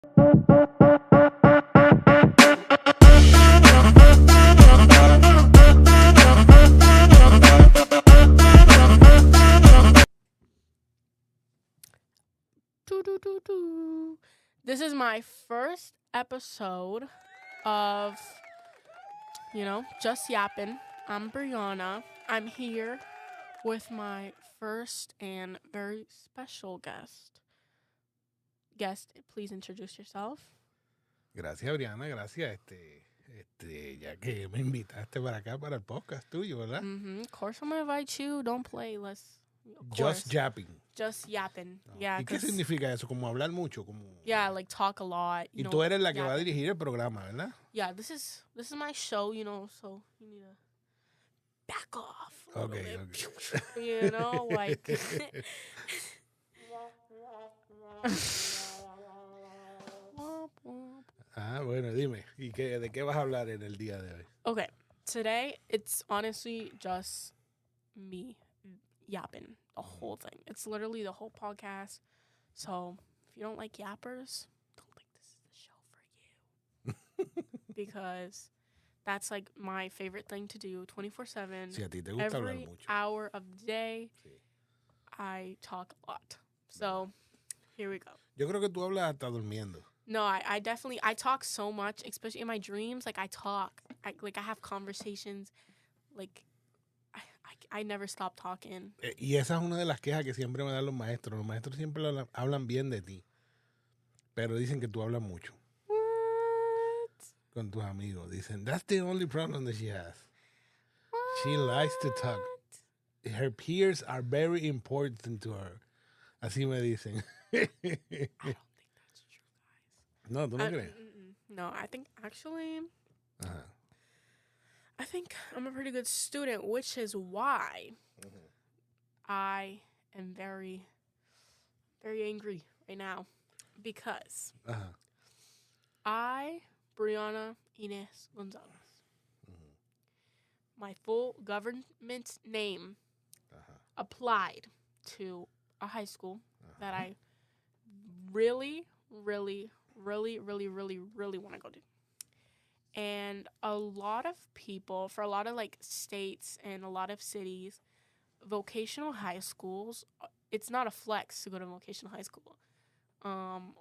This is my first episode of, Just Yapping. I'm Brianna. I'm here with my first and very special guest. Guest, please introduce yourself. Gracias, Brianna, gracias. Ya que me invitaste para acá para el podcast tuyo, ¿verdad? Of course, I'm gonna invite you. Don't play. Just Yapping. Just yapping. No. Yeah. ¿Y qué significa eso? Como hablar mucho, Yeah, like talk a lot. Y tú eres la que va a dirigir el programa, ¿verdad? Yeah, this is my show, so you need to back off. Okay. Like. Bueno, dime. ¿Y de qué vas a hablar en el día de hoy? Okay, today it's honestly just me yapping the whole thing. It's literally the whole podcast. So if you don't like yappers, don't think this is the show for you. Because that's like my favorite thing to do 24/7. Sí, a ti te gusta hablar Every mucho. hour of the day, Sí. I talk a lot. So here we go. Yo creo que tú hablas hasta durmiendo. No, I definitely, I talk so much, especially in my dreams. Like, I talk. I have conversations. Like, I never stop talking. Y esa es una de las quejas que siempre me dan los maestros. Los maestros siempre hablan bien de ti. Pero dicen que tú hablas mucho. What? Con tus amigos. Dicen, that's the only problem that she has. What? She likes to talk. Her peers are very important to her. Así me dicen. I don't think that's true, guys. No, ¿tú no crees? No, I think actually, Ajá. I think I'm a pretty good student, which is why I am very, very angry right now. Because Ajá. I, Brianna Inez Gonzalez, my full government name, applied to a high school that I really, really, really, really, really, really want to go to. And a lot of people, for a lot of like states and a lot of cities, vocational high schools, it's not a flex to go to vocational high school.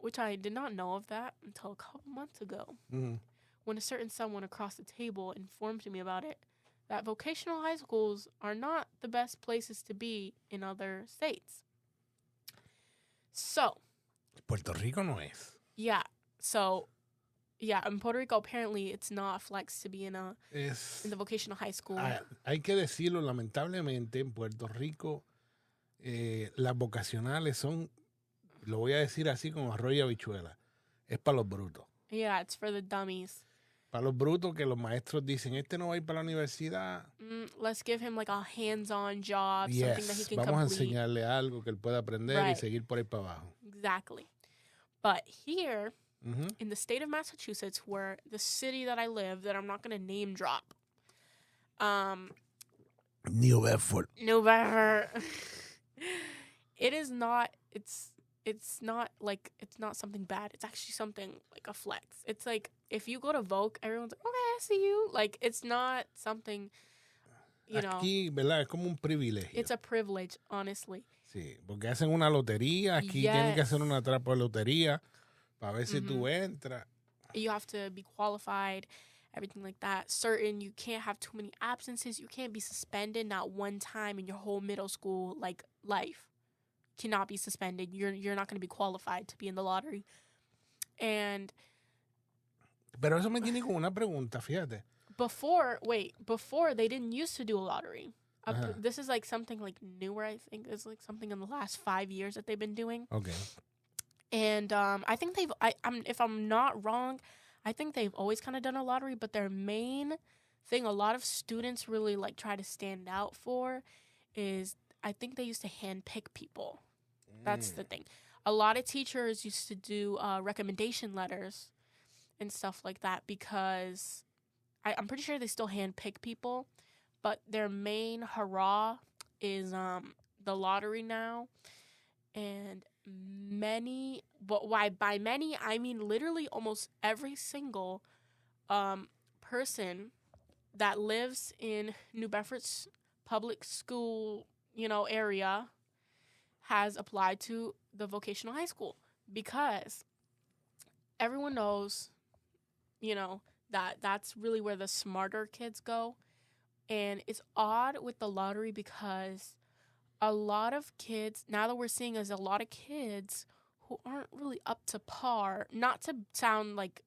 Which I did not know of that until a couple months ago. When a certain someone across the table informed me about it, that vocational high schools are not the best places to be in other states. So. Puerto Rico no es. Yeah. So, yeah, in Puerto Rico, apparently, it's not a flex to be in the vocational high school. Hay que decirlo, lamentablemente, en Puerto Rico, las vocacionales son, lo voy a decir así como arroz y habichuela, es para los brutos. Yeah, it's for the dummies. Para los brutos que los maestros dicen, este no va a ir para la universidad. Let's give him like a hands-on job, Yes, something that he can vamos complete. a enseñarle algo que él pueda aprender y seguir por ahí para abajo. Exactly. But here, in the state of Massachusetts, where the city that I live, that I'm not going to name drop. New Bedford. It is not, it's not something bad. It's actually something like a flex. It's like, if you go to Vogue, everyone's like, okay, I see you. Like, it's not something, Aquí, ¿verdad? Es como un privilegio. It's a privilege, honestly. Sí, porque hacen una lotería. Aquí tienen que hacer una trapo de lotería para ver si tú entras. You have to be qualified, everything like that. You can't have too many absences. You can't be suspended not one time in your whole middle school life. Cannot be suspended. You're not going to be qualified to be in the lottery. And pero eso me tiene con una pregunta, fíjate. Before they didn't used to do a lottery. This is like something like newer, I think. It's like something in the last 5 years that they've been doing. Okay. And I think if I'm not wrong, I think they've always kind of done a lottery, but their main thing a lot of students really like try to stand out for is I think they used to handpick people. That's the thing. A lot of teachers used to do recommendation letters and stuff like that because I'm pretty sure they still handpick people, but their main hurrah is the lottery now. And many, but by many, I mean literally almost every single person that lives in New Bedford's public school, area has applied to the vocational high school because everyone knows, that's really where the smarter kids go. And it's odd with the lottery because a lot of kids, now that we're seeing is a lot of kids who aren't really up to par, not to sound like,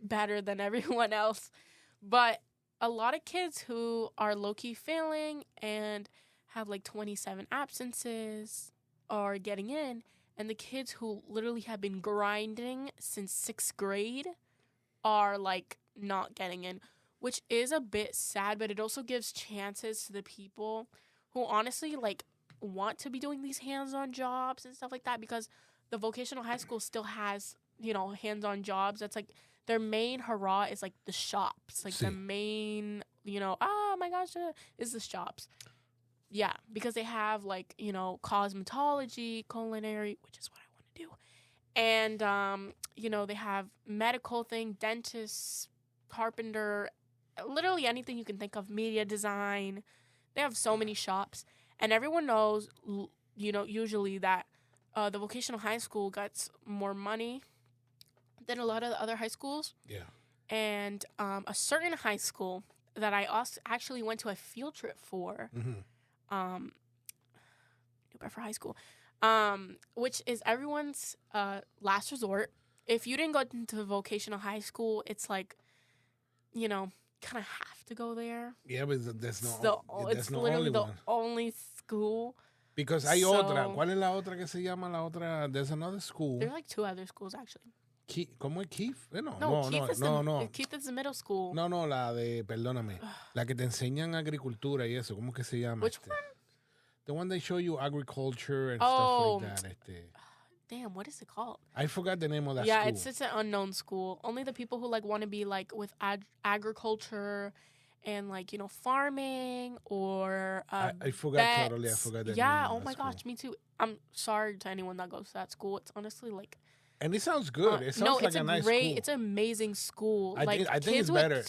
better than everyone else, but a lot of kids who are low-key failing and have like 27 absences are getting in, and the kids who literally have been grinding since 6th grade are like not getting in, which is a bit sad, but it also gives chances to the people who honestly like want to be doing these hands-on jobs and stuff like that, because the vocational high school still has, hands-on jobs. That's like their main hurrah is like the shops, like the main, oh my gosh, is the shops. Yeah, because they have like, cosmetology, culinary, which is what I want to do. And, they have medical thing, dentists, carpenter, literally anything you can think of, media design. They have so many shops. And everyone knows, usually that the vocational high school gets more money than a lot of the other high schools. Yeah. And a certain high school that I also actually went to a field trip for, New Bedford High School, which is everyone's last resort. If you didn't go into vocational high school, it's like, kind of have to go there. Yeah, but there's it's literally the only school. Because hay otra. ¿Cuál es la otra que se llama la otra? There's another school. There's like 2 other schools actually. ¿Cómo es Keith? No. Keith is the middle school. No, la de, perdóname, la que te enseñan agricultura y eso. ¿Cómo que se llama? Which one? The one they show you agriculture and stuff like that. Damn, what is it called? I forgot the name of that school. Yeah, it's an unknown school. Only the people who like want to be like with agriculture and like, farming or I forgot vets. Totally. I forgot that. Yeah, oh my gosh, me too. I'm sorry to anyone that goes to that school. It's honestly like, and it sounds good. It sounds like a nice school. It's an amazing school. I think it's better.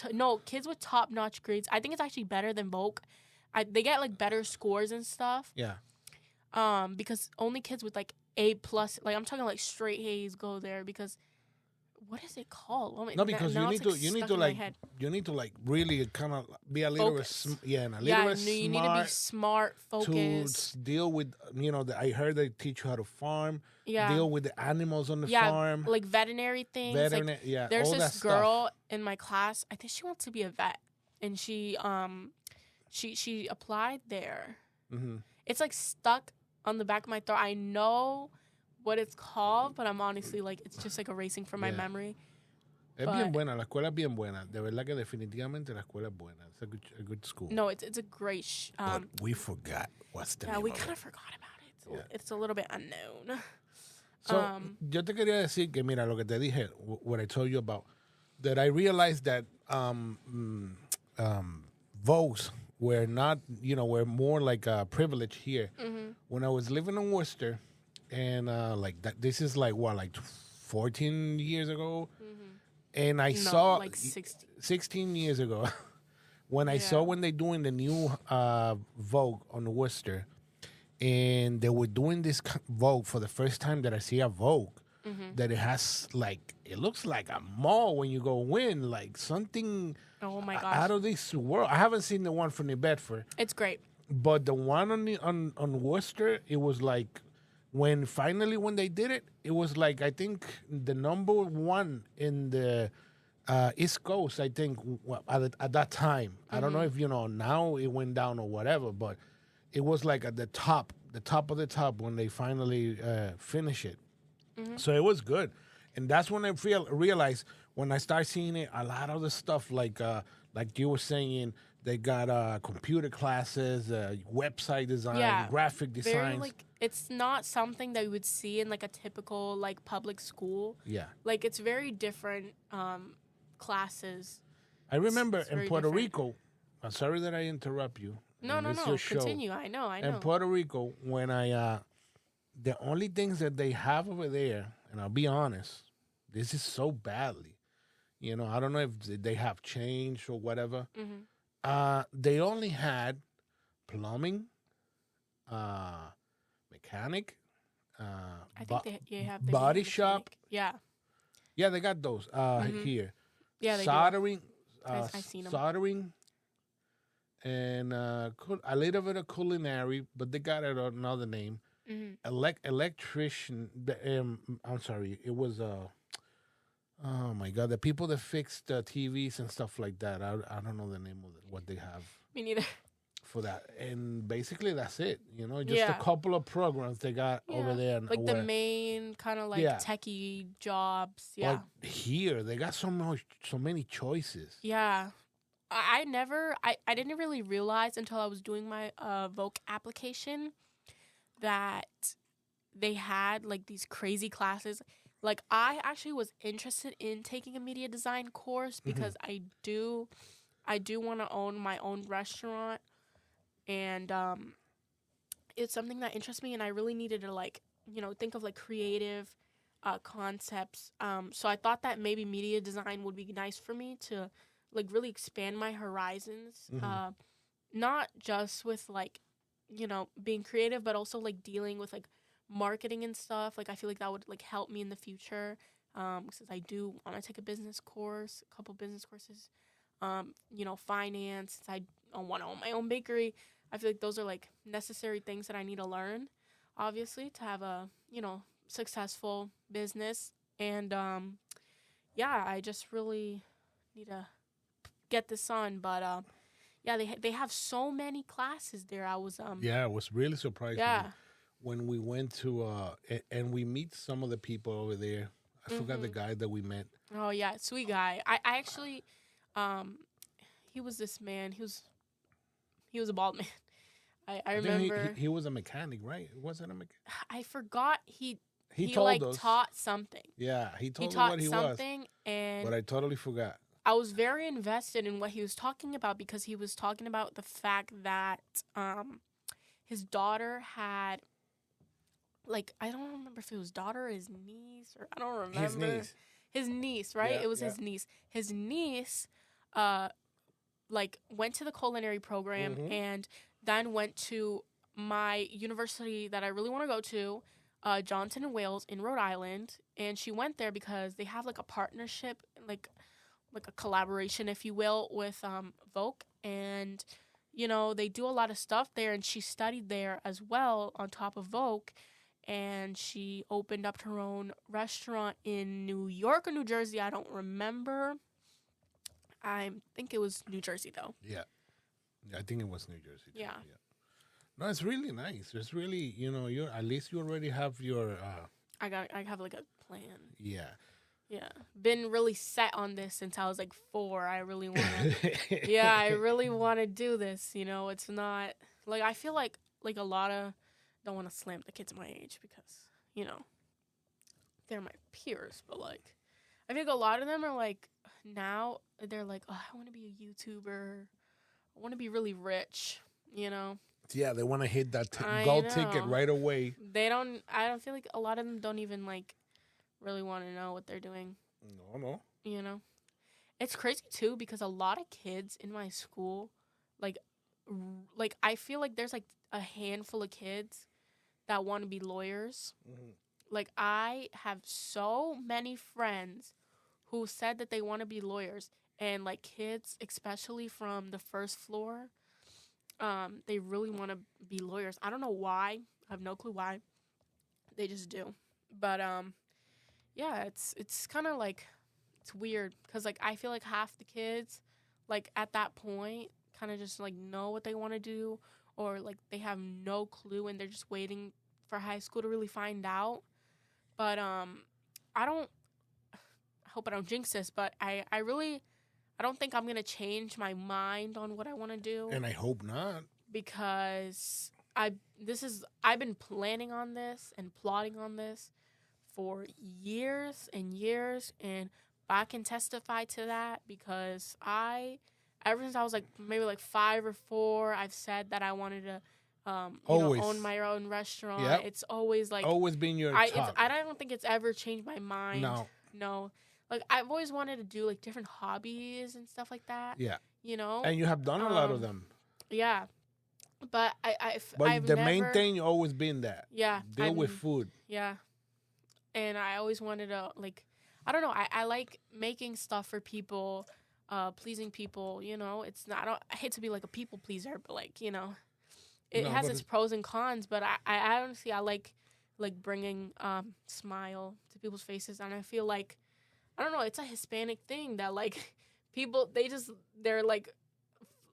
Kids with top-notch grades. I think it's actually better than Voc. They get like better scores and stuff. Yeah. Because only kids with like A+, like I'm talking like straight A's go there because what is it called? Oh my, no, because you need to really kind of be a little bit smart. You need to be smart, focused. To deal with, I heard they teach you how to farm. Yeah. Deal with the animals on the farm. Like veterinary things. There's this girl in my class, I think she wants to be a vet. And she applied there. Mm-hmm. It's like stuck on the back of my throat. I know what it's called, but I'm honestly like, it's just like erasing from my memory. Es bien buena, la escuela es bien buena. De verdad que definitivamente la escuela es buena. It's a good school. No, it's a great... but we forgot what's the name of it. Yeah, we kind of forgot about it. It's a little bit unknown. So, yo te quería decir que, mira, lo que te dije, what I told you about, that I realized that Vogues were not, were more like a privilege here. Mm-hmm. When I was living in Worcester, and this is like 14 years ago, mm-hmm. and I saw like 16 years ago, when I saw when they doing the new Vogue on Worcester, and they were doing this Vogue for the first time that I see a Vogue. Mm-hmm. That it has it looks like a mall when you go in, like something out of this world. I haven't seen the one from New Bedford. It's great, but the one on Worcester, it was like when they did it, it was like I think the number one in the East Coast. I think at that time. Mm-hmm. I don't know if now it went down or whatever, but it was like at the top of the top when they finally finish it. Mm-hmm. So it was good. And that's when I realized, when I start seeing it, a lot of the stuff, like you were saying, they got computer classes, website design, graphic design. It's not something that you would see in, like, a typical, like, public school. Yeah. Like, it's very different classes. I remember in Puerto Rico, I'm sorry that I interrupt you. No, continue. I know. In Puerto Rico, when the only things that they have over there, and I'll be honest, this is so badly. I don't know if they have changed or whatever. They only had plumbing, mechanic, I think they have the body mechanic. shop. Yeah. Yeah, they got those here. Yeah, they soldering, I seen them. soldering, and a little bit of culinary, but they got it another name. Electrician. I'm sorry, it was oh my god, the people that fix the TVs and stuff like that. I don't know the name of what they have. Me neither. For that, and basically that's it. Just a couple of programs they got over there. Like the main kind of like techie jobs. Yeah. But here they got so many choices. Yeah. I didn't really realize until I was doing my Voc application that they had like these crazy classes. Like I actually was interested in taking a media design course because I do want to own my own restaurant, and it's something that interests me, and I really needed to like think of like creative concepts. So I thought that maybe media design would be nice for me to like really expand my horizons, not just with like being creative, but also like dealing with like marketing and stuff. Like I feel like that would like help me in the future, because I do want to take a couple business courses, finance. I want to own my own bakery. I feel like those are like necessary things that I need to learn, obviously, to have a successful business. And I just really need to get this on. But they have so many classes there. I was it was really surprising. Yeah. When we went to and we meet some of the people over there. I forgot the guy that we met. Oh yeah, sweet guy. I actually he was this man. He was a bald man. I remember he was a mechanic, right? Wasn't a mechanic? I forgot he told like us. taught something. Yeah, he told us taught what he something, was. And but I totally forgot. I was very invested in what he was talking about because he was talking about the fact that his daughter had, like, I don't remember if it was daughter or his niece, or I don't remember. His niece, right? Yeah, it was his niece. His niece like went to the culinary program and then went to my university that I really want to go to, Johnson & Wales in Rhode Island. And she went there because they have like a partnership, like a collaboration, if you will, with Voc. And, they do a lot of stuff there. And she studied there as well on top of Voc. And she opened up her own restaurant in New York or New Jersey. I don't remember. I think it was New Jersey, though. Yeah. I think it was New Jersey, too. Yeah. No, it's really nice. It's really, you at least you already have your... I have, like, a plan. Yeah. Yeah. Been really set on this since I was, like, 4. I really want to... yeah, I really want to do this, It's not... Like, I feel like a lot of... Don't want to slam the kids my age because, they're my peers. But, like, I think a lot of them are, like, now they're like, oh, I want to be a YouTuber. I want to be really rich, Yeah, they want to hit that gold ticket right away. I don't feel like a lot of them don't even, like, really want to know what they're doing. No. It's crazy, too, because a lot of kids in my school, like I feel like there's, like, a handful of kids that want to be lawyers. Like, I have so many friends who said that they want to be lawyers. And, like, kids, especially from the first floor, they really want to be lawyers. I don't know why. I have no clue why. They just do. But, it's kind of, like, it's weird. Because, like, I feel like half the kids, like, at that point, kind of just, like, know what they want to do. Or, like, they have no clue and they're just waiting for high school to really find out. But, I hope I don't jinx this, but I don't think I'm going to change my mind on what I want to do. And I hope not. Because I've been planning on this and plotting on this for years and years, and I can testify to that because ever since I was like maybe like 5 or 4, I've said that I wanted to own my own restaurant. Yep. It's always like always been your top. I don't think it's ever changed my mind. No. Like I've always wanted to do like different hobbies and stuff like that. Yeah. You know. And you have done a lot of them. Yeah. But I've the main thing always been that. Yeah. Deal with food. Yeah. And I always wanted to like, I don't know. I like making stuff for people, pleasing people. You know, it's not. I hate to be like a people pleaser, but like it has its pros and cons. But I honestly I like bringing smile to people's faces, and I feel like I don't know. It's a Hispanic thing that like people they're like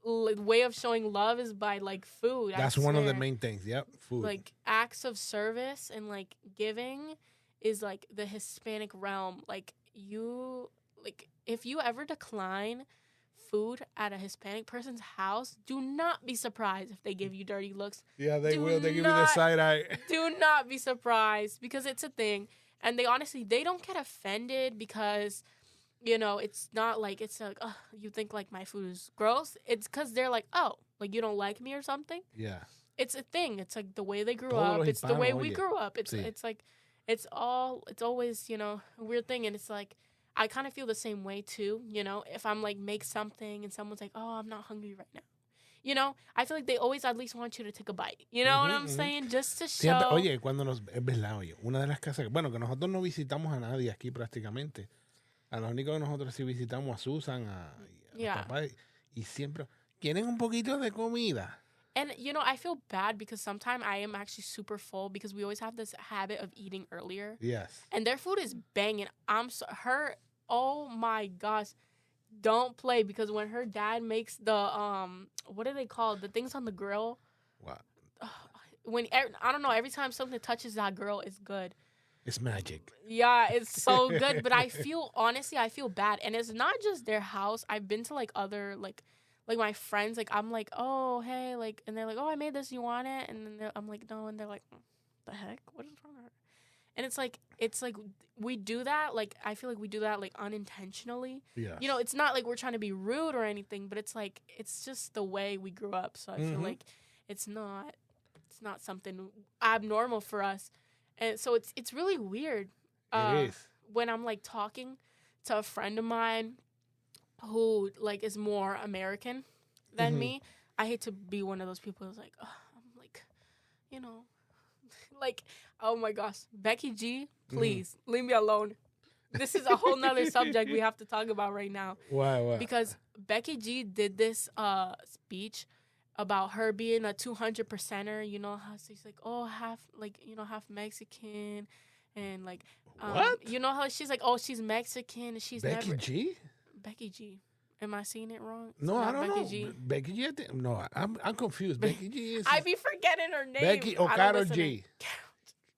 way of showing love is by like food. That's one of the main things. Yep, food. Like acts of service and like giving is like the Hispanic realm. Like if you ever decline food at a Hispanic person's house, do not be surprised if they give you dirty looks. Yeah, they will. They give you the side eye. Do not be surprised because it's a thing. And they don't get offended because, it's not like, it's like, oh, you think like my food is gross. It's because they're like, oh, like you don't like me or something. Yeah. It's a thing. It's like the way they grew up. It's the way we grew up. It's like, it's always, a weird thing. And it's like, I kind of feel the same way too. If I'm like, make something and someone's like, oh, I'm not hungry right now. I feel like they always at least want you to take a bite. You know what I'm saying? Just to show. Siempre, oye, es verdad, una de las casas, bueno, que nosotros no visitamos a nadie aquí prácticamente. A los únicos que nosotros sí visitamos a Susan, a papá, y siempre, ¿quieren un poquito de comida? And, I feel bad because sometimes I am actually super full because we always have this habit of eating earlier. Yes. And their food is banging. Oh my gosh. Don't play because when her dad makes the, what are they called? The things on the grill. What? I don't know, every time something touches that grill, it's good. It's magic. Yeah, it's so good. But I feel bad. And it's not just their house. I've been to, like, other, like my friends, like, I'm like, oh, hey, like, and they're like, oh, I made this, you want it? And then I'm like, no, and they're like, the heck? What is wrong with her? And it's like, we do that, like, I feel like we do that, like, unintentionally. Yeah. It's not like we're trying to be rude or anything, but it's like, it's just the way we grew up. So I feel like it's not something abnormal for us. And so it's really weird. It is. When I'm, like, talking to a friend of mine who, like, is more American than me, I hate to be one of those people who's like, oh, I'm like, like, oh my gosh, Becky G, please leave me alone. This is a whole nother subject we have to talk about right now. Why? Because Becky G did this speech about her being a 200%er. You know how she's like, oh, half Mexican, and like, what? You know how she's like, oh, she's Mexican, and she's Becky G. Becky G. Am I saying it wrong? No, I don't know. G? Becky G. No, I'm confused. Becky G is. I be forgetting her name. Becky or Karol G.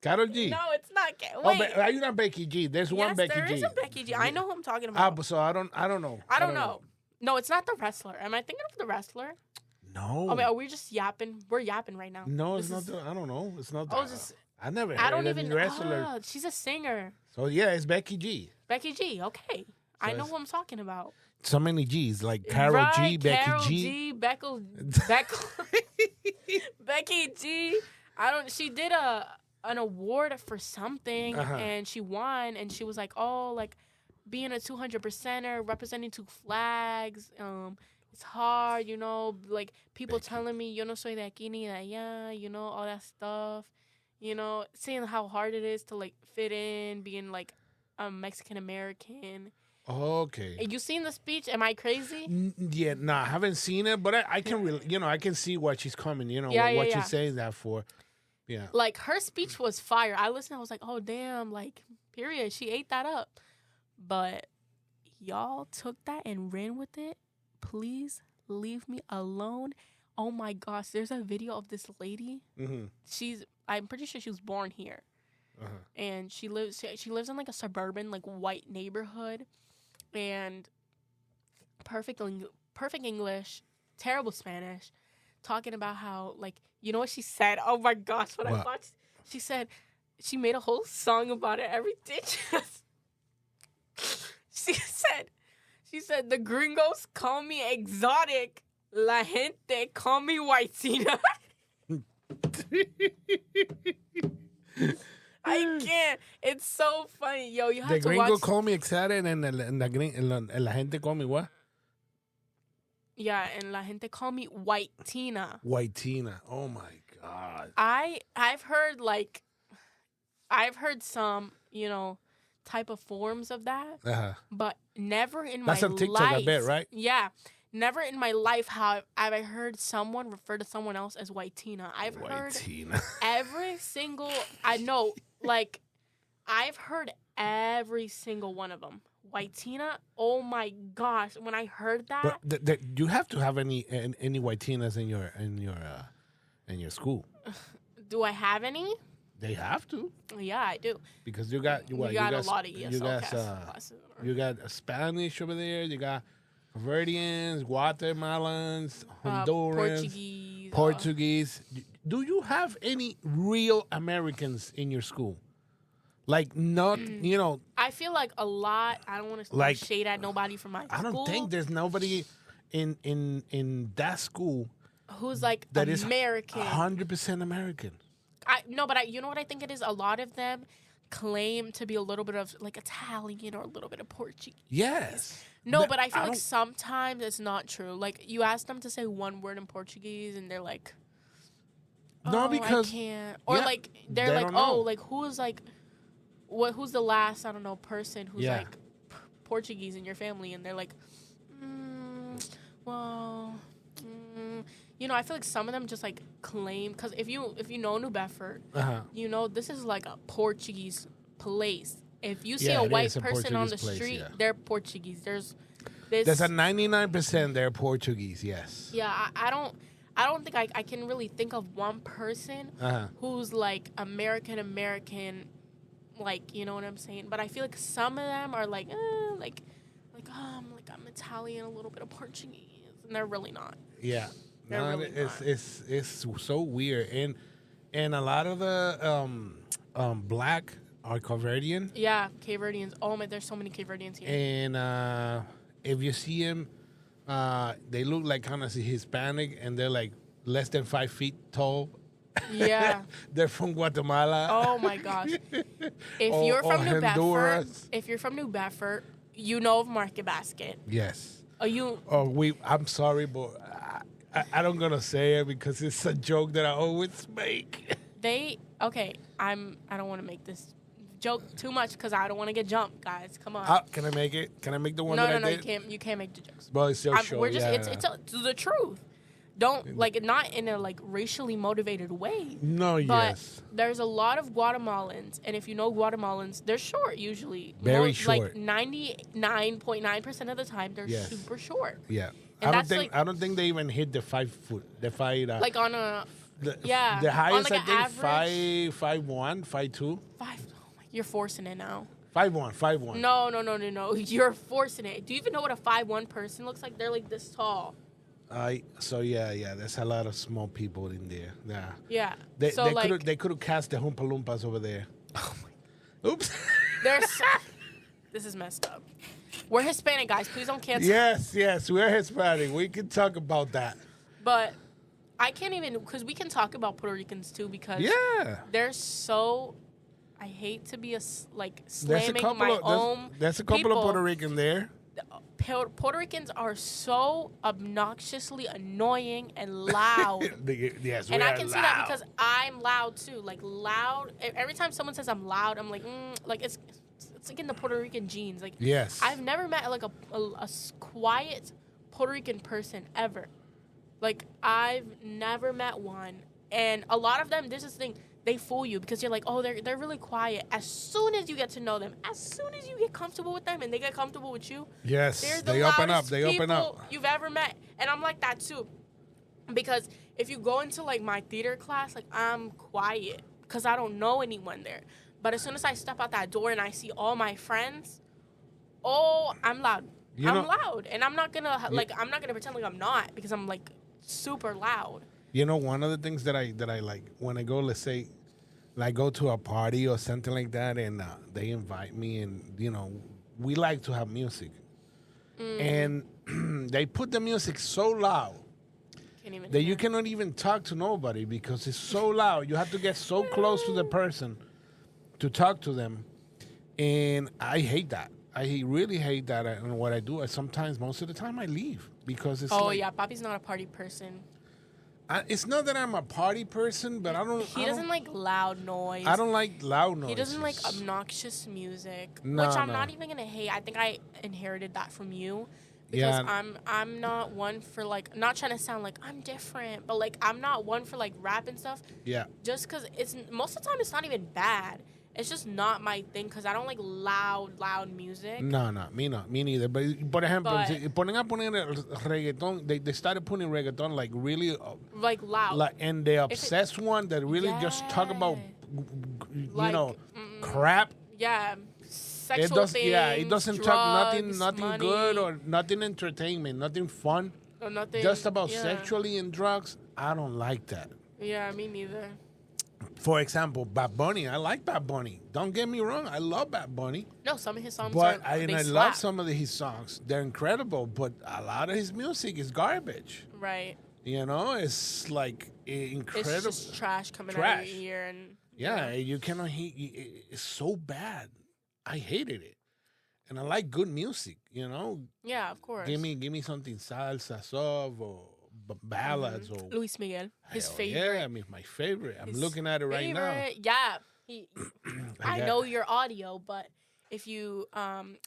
Karol G. No, it's not. Wait. Hay una Becky G. There's one Becky G. Yes, there is a Becky G. I know who I'm talking about. So I don't know. I don't know. No, it's not the wrestler. Am I thinking of the wrestler? No. I mean, are we just yapping? We're yapping right now. No, it's not. I don't know. It's not. I never heard I don't of even the wrestler. Oh, she's a singer. So yeah, it's Becky G. Becky G. Okay, so I know who I'm talking about. So many G's, like Karol G, Becky Karol G, Becky G. She did an award for something, and she won, and she was like, oh, like being a 200%er, representing two flags. It's hard, like people telling me, yo no soy de aquí ni de allá, all that stuff. Saying how hard it is to like fit in, being like a Mexican American. Okay. You seen the speech? Am I crazy? Yeah, no, I haven't seen it, but I can really, I can see what she's coming. What she's saying that for. Yeah. Like her speech was fire. I listened. I was like, oh damn, like period. She ate that up. But y'all took that and ran with it. Please leave me alone. Oh my gosh, there's a video of this lady. I'm pretty sure she was born here, and she lives in like a suburban, like white neighborhood, and perfect English, terrible Spanish, talking about how like what she said. Oh my gosh, I watched, she said she made a whole song about it. Everything. She said the gringos call me exotic, la gente call me whitecina. I can't. It's so funny. Yo, you have The to gringo watch. call me excited and la gente call me what? Yeah, and la gente call me White Tina. White Tina. Oh my God. I've heard some, type of forms of that, but never in That's my on TikTok, life. I bet, right? Yeah. Never in my life have I heard someone refer to someone else as White Tina. I've heard Tina. every single, I've heard every single one of them. White Tina, oh my gosh! When I heard that, But you have to have any White Tinas in your school. Do I have any? They have to. Yeah, I do. Because you got a lot of ESL classes. You got Spanish over there. You got Verdians, Guatemalans, Hondurans, Portuguese. Do you have any real Americans in your school? Like, not, I feel like a lot. I don't want to shade at nobody from my school. I don't think there's nobody in that school who's like that American. 100% American. But you know what I think it is? A lot of them claim to be a little bit of like Italian or a little bit of Portuguese. Yes. No, but I feel like sometimes it's not true. Like, you ask them to say one word in Portuguese and they're like, no, because I can't. Or like they're like, like who's like, who's the last, I don't know, person who's like Portuguese in your family? And they're like, I feel like some of them just like claim, because if you know New Bedford, this is like a Portuguese place. If you see a white person on the street, they're Portuguese. There's a 99% they're Portuguese. Yes. Yeah, I don't think I can really think of one person who's like American, like, you know what I'm saying? But I feel like some of them are like, I'm Italian, a little bit of Portuguese, and they're really not. Yeah. No, really it's so weird, and a lot of the black are Cape Verdean. Yeah, Cape Verdeans. Oh my, there's so many Cape Verdeans here. And if you see them, they look like kind of Hispanic, and they're like less than 5 feet tall. Yeah. They're from Guatemala. Oh my gosh. If you're from New Bedford, you know of Market Basket. Yes. I'm sorry, but I don't gonna say it because it's a joke that I always make. I don't want to make this joke too much because I don't want to get jumped, guys. Come on. Can I make it? Can I make the one No, I did? you can't make the jokes. Well, it's your show. It's the truth. Don't, like, not in a, like, racially motivated way. No, but there's a lot of Guatemalans, and if you know Guatemalans, they're short usually. Very short. Like, 99.9% of the time, they're super short. Yeah. And I don't think they even hit the 5 foot. The 5. Like on a. The yeah. highest, on like I think, 5'1", 5'2". You're forcing it now. 5'1". No. You're forcing it. Do you even know what a 5'1" person looks like? They're like this tall. There's a lot of small people in there. Yeah. Yeah. They could have cast the Oompa Loompas over there. Oh my. Oops. This is messed up. We're Hispanic, guys. Please don't cancel. Yes, we're Hispanic. We can talk about that. But I can't even, because we can talk about Puerto Ricans too, because they're so. I hate to be slamming my own. There's a couple of Puerto Rican there. Puerto Ricans are so obnoxiously annoying and loud. Yes, and I can see that because I'm loud too. Like, loud. Every time someone says I'm loud, I'm like, it's like in the Puerto Rican genes. Like, yes. I've never met like a quiet Puerto Rican person ever. Like, I've never met one. And a lot of them, there's this thing, they fool you because you're like, oh, they're really quiet. As soon as you get to know them, as soon as you get comfortable with them and they get comfortable with you, yes, they open up. They open up. You've ever met, and I'm like that too, because if you go into like my theater class, like, I'm quiet because I don't know anyone there. But as soon as I step out that door and I see all my friends, I'm loud. I'm loud, and I'm not gonna pretend like I'm not, because I'm like super loud. You know, one of the things that I like when I go, let's say, like, go to a party or something like that, and they invite me, and we like to have music, and they put the music so loud Can't even that you hear. cannot even talk to nobody because it's so loud. You have to get so close to the person to talk to them. And I hate that. I really hate that. And what I do is sometimes, most of the time, I leave because it's Oh like, yeah, Papi's not a party person. It's not that I'm a party person, but He doesn't like loud noise. I don't like loud noises. He doesn't like obnoxious music, No, which I'm no. not even gonna hate. I think I inherited that from you because Yeah. I'm not one for like, not trying to sound like I'm different, but like I'm not one for like rap and stuff. Yeah. Just because it's most of the time it's not even bad. It's just not my thing because I don't like loud music. No, me neither. But, por ejemplo, But- si ponen a poner el reggaeton, they started putting reggaeton like really, Like loud. like, and the obsessed one that really just talk about, you Like, know, crap. Yeah. It Sexual does, things. yeah, it doesn't talk drugs, nothing money, good or nothing entertainment, nothing fun. or nothing. Just about yeah. sexually and drugs. I don't like that. Yeah, me neither. For example, Bad Bunny. I like Bad Bunny. Don't get me wrong. I love Bad Bunny. No, some of his songs But are, they I slap. love some of his songs. They're incredible. But a lot of his music is garbage. Right. You know, it's like incredible. It's just trash coming out Trash. of your ear. And, Yeah, you cannot hear. It's so bad. I hated it. And I like good music. You know, Yeah, of course. give me something salsa, soft, or ballads, or Luis Miguel, his hell favorite. Yeah, I mean, my favorite. I'm His looking at it right now. favorite. Yeah. I got- know your audio, but if you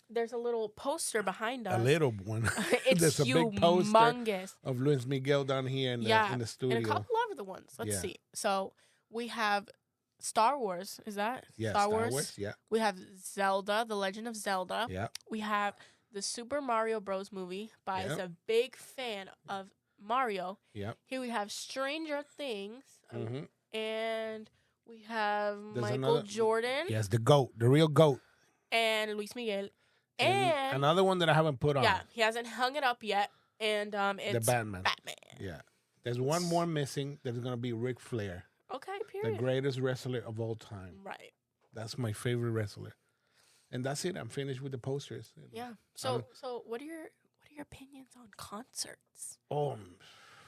there's a little poster behind us. A little one. It's There's a big poster humongous. of Luis Miguel down here in the studio. And a couple other ones. Let's Yeah. see. So we have Star Wars. Is that Yeah, Star Wars? Yeah, We have Zelda, The Legend of Zelda. yeah. We have the Super Mario Bros. Movie by Yep. a big fan of Mario. Yep. Here we have Stranger Things. hmm And we have There's Michael another- Jordan Yes, the GOAT, the real GOAT. and Luis Miguel. And And another one that I haven't put on. yeah, he hasn't hung it up yet. And it's The Batman. Batman. Yeah. There's one more missing. There's going to be Ric Flair, Okay, the period. greatest wrestler of all time. Right. That's my favorite wrestler. And that's it. I'm finished with the posters. Yeah. So what are your opinions on concerts? Oh,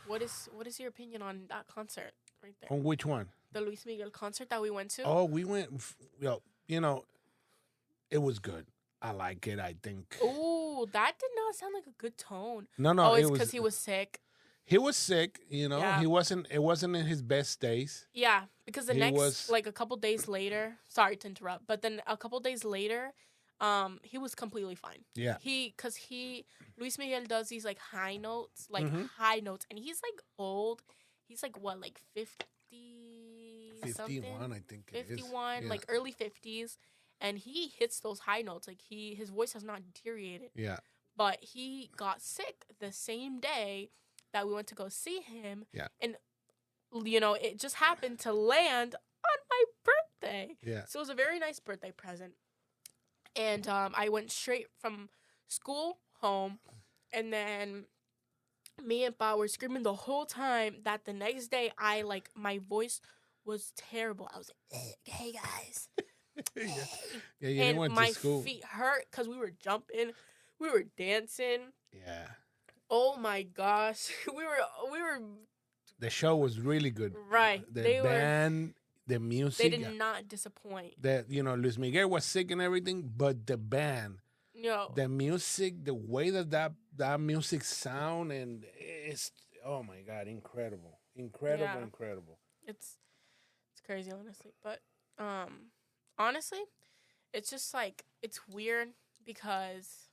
What is your opinion on that concert right there? on which one? The Luis Miguel concert that we went to? Oh, we went, you know, it was good. I like it, I think. Ooh, that did not sound like a good tone. No, Oh, it it's was, because he was sick. he was sick, you know. Yeah. It wasn't in his best days. Yeah, because the He next, was- like a couple days later, sorry to interrupt, but then a couple days later, he was completely fine. Yeah. Luis Miguel does these like high notes, Mhm. high notes, and he's like old. He's like what, like 50 something? 51, I think it is. 51, Yeah. like early 50s, and he hits those high notes. Like his voice has not deteriorated, Yeah. but he got sick the same day that we went to go see him. Yeah. And it just happened to land on my birthday. Yeah. So it was a very nice birthday present. And I went straight from school home, and then me and Pa were screaming the whole time that the next day my voice was terrible. I was like, hey guys. Yeah, you didn't And went my to school. feet hurt because we were jumping, we were dancing. Yeah. Oh my gosh, we were The show was really good. right. The band, the music. They did not disappoint. Luis Miguel was sick and everything, but the band, No, the music, the way that music sound, and it's, oh my God, incredible. Yeah. Incredible. it's crazy, honestly. But honestly, it's just like it's weird because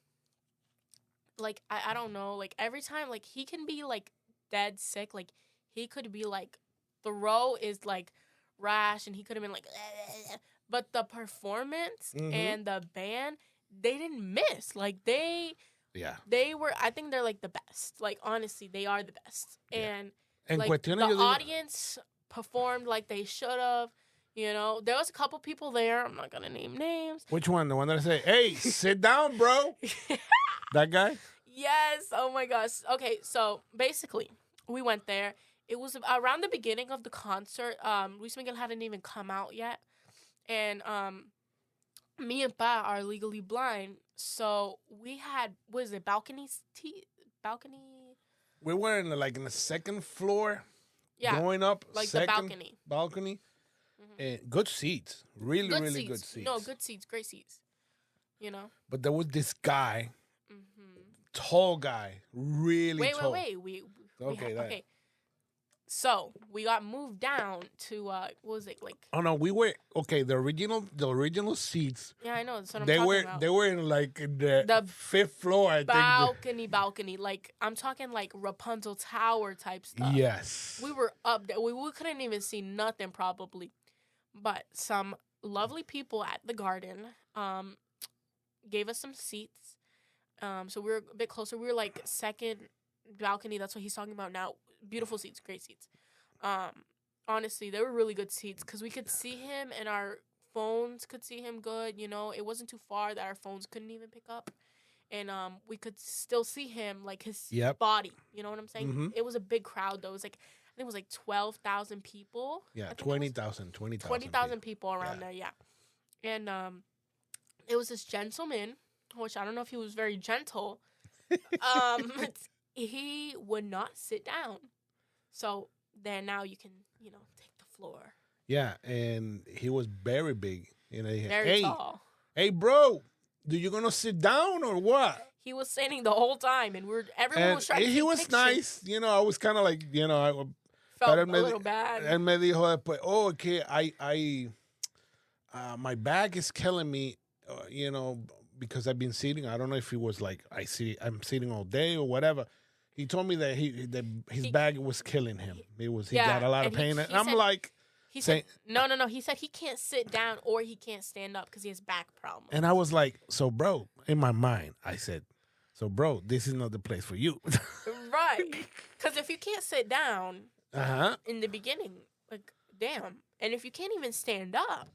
like I don't know, like every time like he can be like dead sick, like he could be like throat is like rash and he could have been like but the performance Mhm. and the band, they didn't miss. Like they were, I think they're like the best. Like honestly, they are the best. Yeah. And En like cuestiones, the yo digo- audience performed like they should have. There was a couple people there. I'm not gonna name names. Which one? The one that I say, hey, sit down, bro. That guy? Yes. Oh my gosh. Okay. So basically, we went there. It was around the beginning of the concert. Luis Miguel hadn't even come out yet, and me and Pa are legally blind, so we had balcony We were in the second floor. Yeah. Going up. Like second the balcony. Balcony. And good seats. Really, really good seats. No, good seats. Great seats. You know? But there was this guy. Tall guy. Really tall. Wait. Okay. So we got moved down to what was it like? Oh no, we were the original seats. Yeah, I know. That's what I'm talking about. They were in the fifth floor. I think balcony. Like I'm talking like Rapunzel Tower type stuff. Yes. We were up there. We couldn't even see nothing probably, but some lovely people at the garden gave us some seats. So we were a bit closer. We were like second balcony. That's what he's talking about now. Beautiful seats, great seats. Honestly, they were really good seats because we could see him and our phones could see him good. You know, it wasn't too far that our phones couldn't even pick up, and we could still see him like his body. You know what I'm saying? Mm-hmm. It was a big crowd though. It was like I think it was like 12,000 people. Yeah, 20,000 people around there. Yeah, and it was this gentleman, which I don't know if he was very gentle. He would not sit down. So then now you can, take the floor. Yeah, and he was very big. Very tall. Hey, bro, you going to sit down or what? He was sitting the whole time, and everyone was trying to take he was pictures. Nice. I was kind of like, I felt a little bad. Él me dijo después, okay, my back is killing me, because I've been sitting. I don't know if he was like, I'm sitting all day or whatever. He told me that his back was killing him. He got a lot of pain. And I'm like... He said, no. He said he can't sit down or he can't stand up because he has back problems. And I was like, so, bro, in my mind, I said, so, bro, this is not the place for you. Right. Because if you can't sit down in the beginning, like, damn. And if you can't even stand up.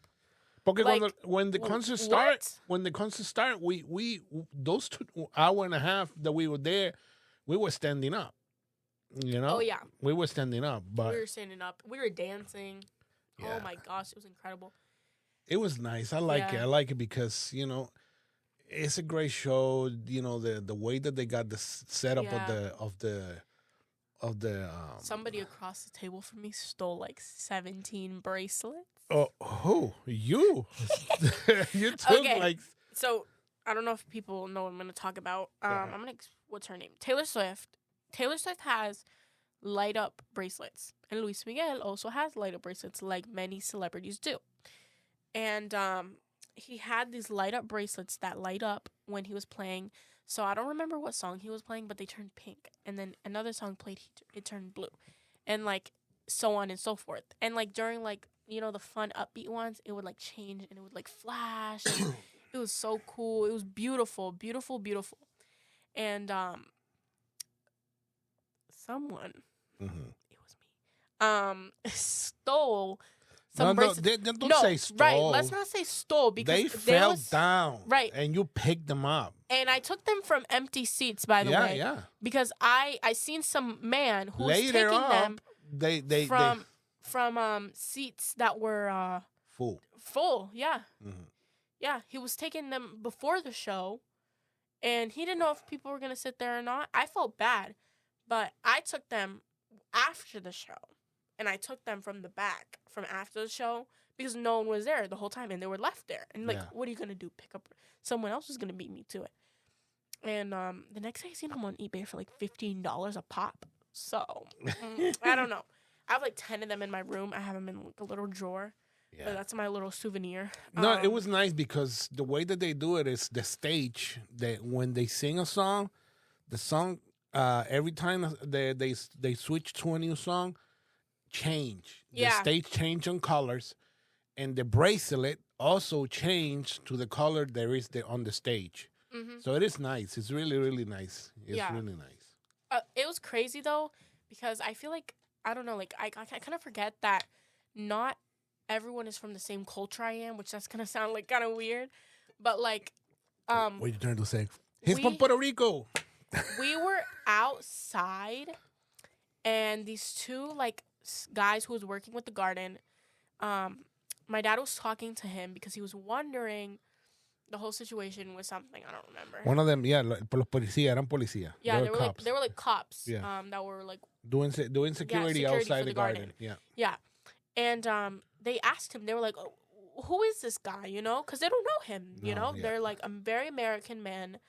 Porque when the concert start, we those 2 hours and a half that we were there, we were standing up, Oh, yeah. We were standing up. But we were standing up. We were dancing. Yeah. Oh, my gosh. It was incredible. It was nice. I like it. I like it because, it's a great show. The way that they got the setup of the somebody across the table from me stole like 17 bracelets. Oh, who? You? You took So, I don't know if people know what I'm going to talk about. What's her name? Taylor Swift. Taylor Swift has light up bracelets. And Luis Miguel also has light up bracelets like many celebrities do. And he had these light up bracelets that light up when he was playing. So I don't remember what song he was playing, but they turned pink. And then another song played, it turned blue. And so on and so forth. And during the fun upbeat ones, it would change and it would flash. And it was so cool. It was beautiful, beautiful, beautiful. And someone, it was me, stole some bracelets. Don't say stole. Right, let's not say stole because they fell down. Right. And you picked them up. And I took them from empty seats, by the way. Yeah. Because I seen some man who was taking them from seats that were full, yeah. Mm-hmm. Yeah, he was taking them before the show. And he didn't know if people were going to sit there or not. I felt bad. But I took them after the show. And I took them from the back from after the show because no one was there the whole time. And they were left there. And what are you going to do? Pick up? Someone else was going to beat me to it. And the next day I seen them on eBay for $15 a pop. So, I don't know. I have 10 of them in my room. I have them in a little drawer. Yeah. But that's my little souvenir. No, it was nice because the way that they do it is the stage. That when they sing a song, the song every time they switch to a new song, change. The stage change on colors, and the bracelet also changed to the color there is on the stage. Mm-hmm. So it is nice. It's really, really nice. It's really nice. It was crazy though because I feel I don't know, I kind of forget that not everyone is from the same culture I am, which that's gonna sound kind of weird, but what are you trying to say? He's from Puerto Rico. We were outside, and these two guys who was working with the garden, my dad was talking to him because he was wondering, the whole situation was something I don't remember. One of them, yeah, los policías eran policías. Yeah, they were like cops. Yeah. That were like doing security outside the garden. Yeah. Yeah, and they asked him. They were like, oh, "Who is this guy?" You know, because they don't know him. You know, they're like a very American man,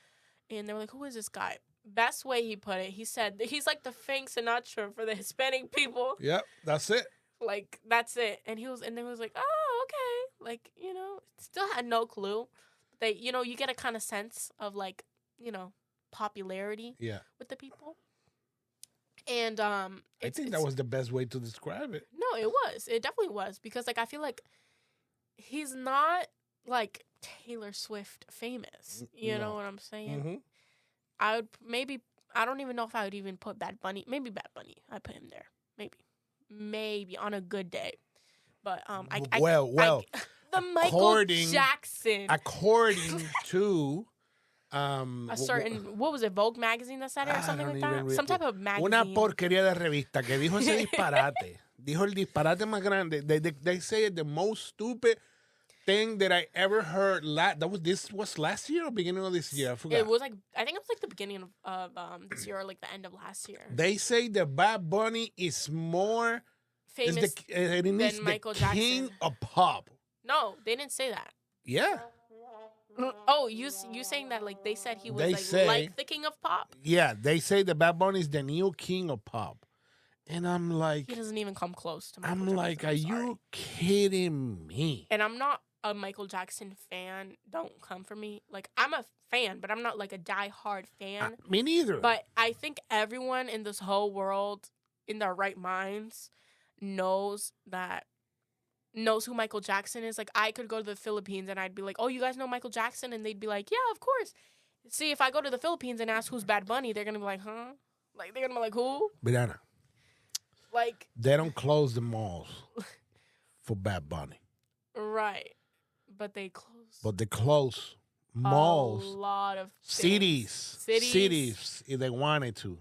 and they were like, "Who is this guy?" Best way he put it, he said he's like the Frank Sinatra for the Hispanic people. Yep, that's it. Like that's it. And he was like, "Oh, okay." Like, you know, still had no clue. They, you know, you get a kind of sense of like, you know, popularity with the people. And I think that was the best way to describe it. No, it was. It definitely was, because like I feel like he's not like Taylor Swift famous. You know what I'm saying? Mm-hmm. I don't even know if I would even put Bad Bunny. Maybe Bad Bunny. I put him there. Maybe on a good day. But the Michael Jackson. According to a certain, what was it, Vogue magazine that said it or something like that? Some type of magazine. Una porquería de revista que dijo ese disparate. Dijo el disparate más grande. They say the most stupid thing that I ever heard. This was last year or beginning of this year? I forgot. It was like, I think it was like the beginning of this year or like the end of last year. They say that Bad Bunny is more famous than Michael Jackson. King of pop. No, they didn't say that. Yeah. Oh, you saying that like they said he was like the king of pop? Yeah, they say that Bad Bunny is the new king of pop. And I'm like... He doesn't even come close to Michael I'm Jackson. like, are you kidding me? And I'm not a Michael Jackson fan. Don't come for me. Like, I'm a fan, but I'm not like a diehard fan. Me neither. But I think everyone in this whole world, in their right minds, knows who Michael Jackson is. Like, I could go to the Philippines and I'd be like, "Oh, you guys know Michael Jackson?" And they'd be like, "Yeah, of course." See, if I go to the Philippines and ask who's Bad Bunny, they're gonna be like, "Huh?" Like, they're gonna be like, "Who?" Brianna. Like, they don't close the malls for Bad Bunny. Right. But they close malls. A lot of cities if they wanted to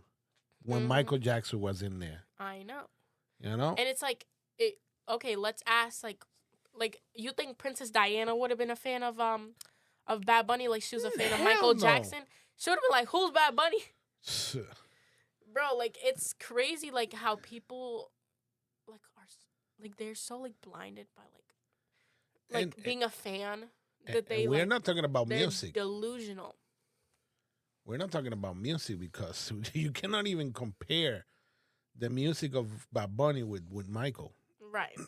when Michael Jackson was in there. I know. You know? And it's like, okay, let's ask, like you think Princess Diana would have been a fan of Bad Bunny like she was a fan of Michael Jackson? She would have been like, "Who's Bad Bunny?" Bro, like, it's crazy, like, how people, like, are, like, they're so, like, blinded by, like being a fan that they, we're not talking about music. Delusional. We're not talking about music because you cannot even compare the music of Bad Bunny with Michael. Right.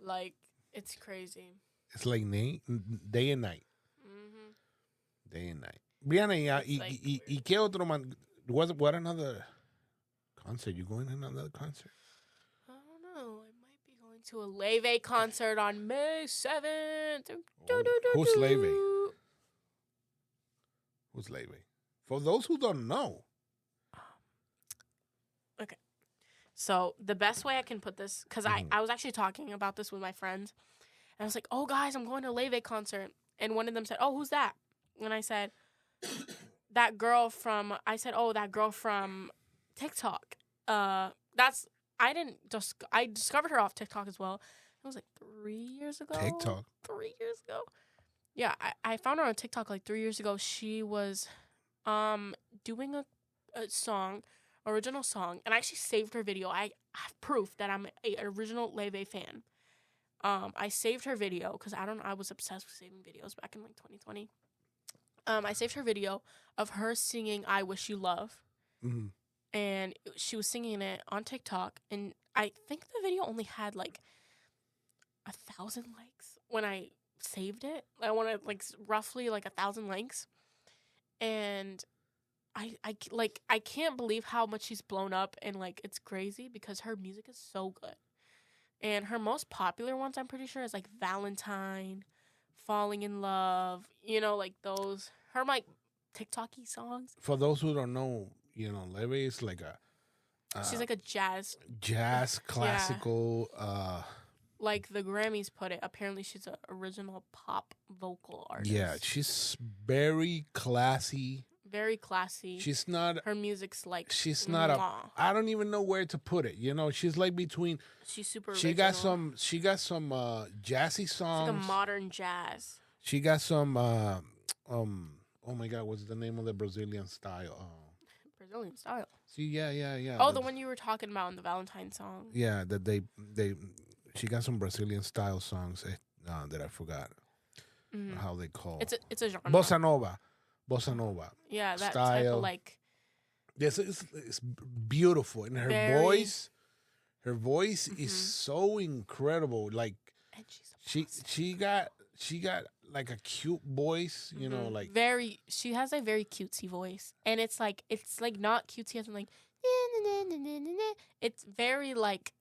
Like, it's crazy. It's like day and night. Mm-hmm. Day and night. Brianna, y qué otro man? What another concert? You going to another concert? I don't know. I might be going to a Leve concert on May 7th. Who's Leve? Who's Leve? For those who don't know. Okay. So the best way I can put this, because I was actually talking about this with my friends. And I was like, "Oh, guys, I'm going to a Leve concert." And one of them said, "Oh, who's that?" And I said... that girl from TikTok. I discovered her off TikTok as well. It was like 3 years ago. TikTok. 3 years ago. Yeah, I found her on TikTok like 3 years ago. She was doing a original song, and I actually saved her video. I have proof that I'm an original Leve fan. I saved her video because I was obsessed with saving videos back in like 2020. I saved her video of her singing "I Wish You Love," and she was singing it on TikTok. And I think the video only had like 1,000 likes when I saved it. I wanted like roughly like 1,000 likes, and I can't believe how much she's blown up. And like, it's crazy because her music is so good. And her most popular ones, I'm pretty sure, is like "Valentine," "Falling in Love," you know, like those, her like TikTok-y songs. For those who don't know, you know, Leve is like she's like a jazz classical. Like the Grammys put it, apparently she's an original pop vocal artist. Yeah, she's very classy. Very classy. She's not. Her music's like. She's not I don't even know where to put it. You know, she's like between. She's super. She original. got some. She got some jazzy songs. It's like a modern jazz. She got some. Oh my God, what's the name of the Brazilian style? Brazilian style. See, yeah. Oh, the one you were talking about in the Valentine song. Yeah, that she got some Brazilian style songs that I forgot how they call. It's a genre. Bossa nova. Yeah, that style. type of like. Yes, it's beautiful, and her voice is so incredible. Like she got like a cute voice, you know, like she has a very cutesy voice, and it's like not cutesy as in like it's very like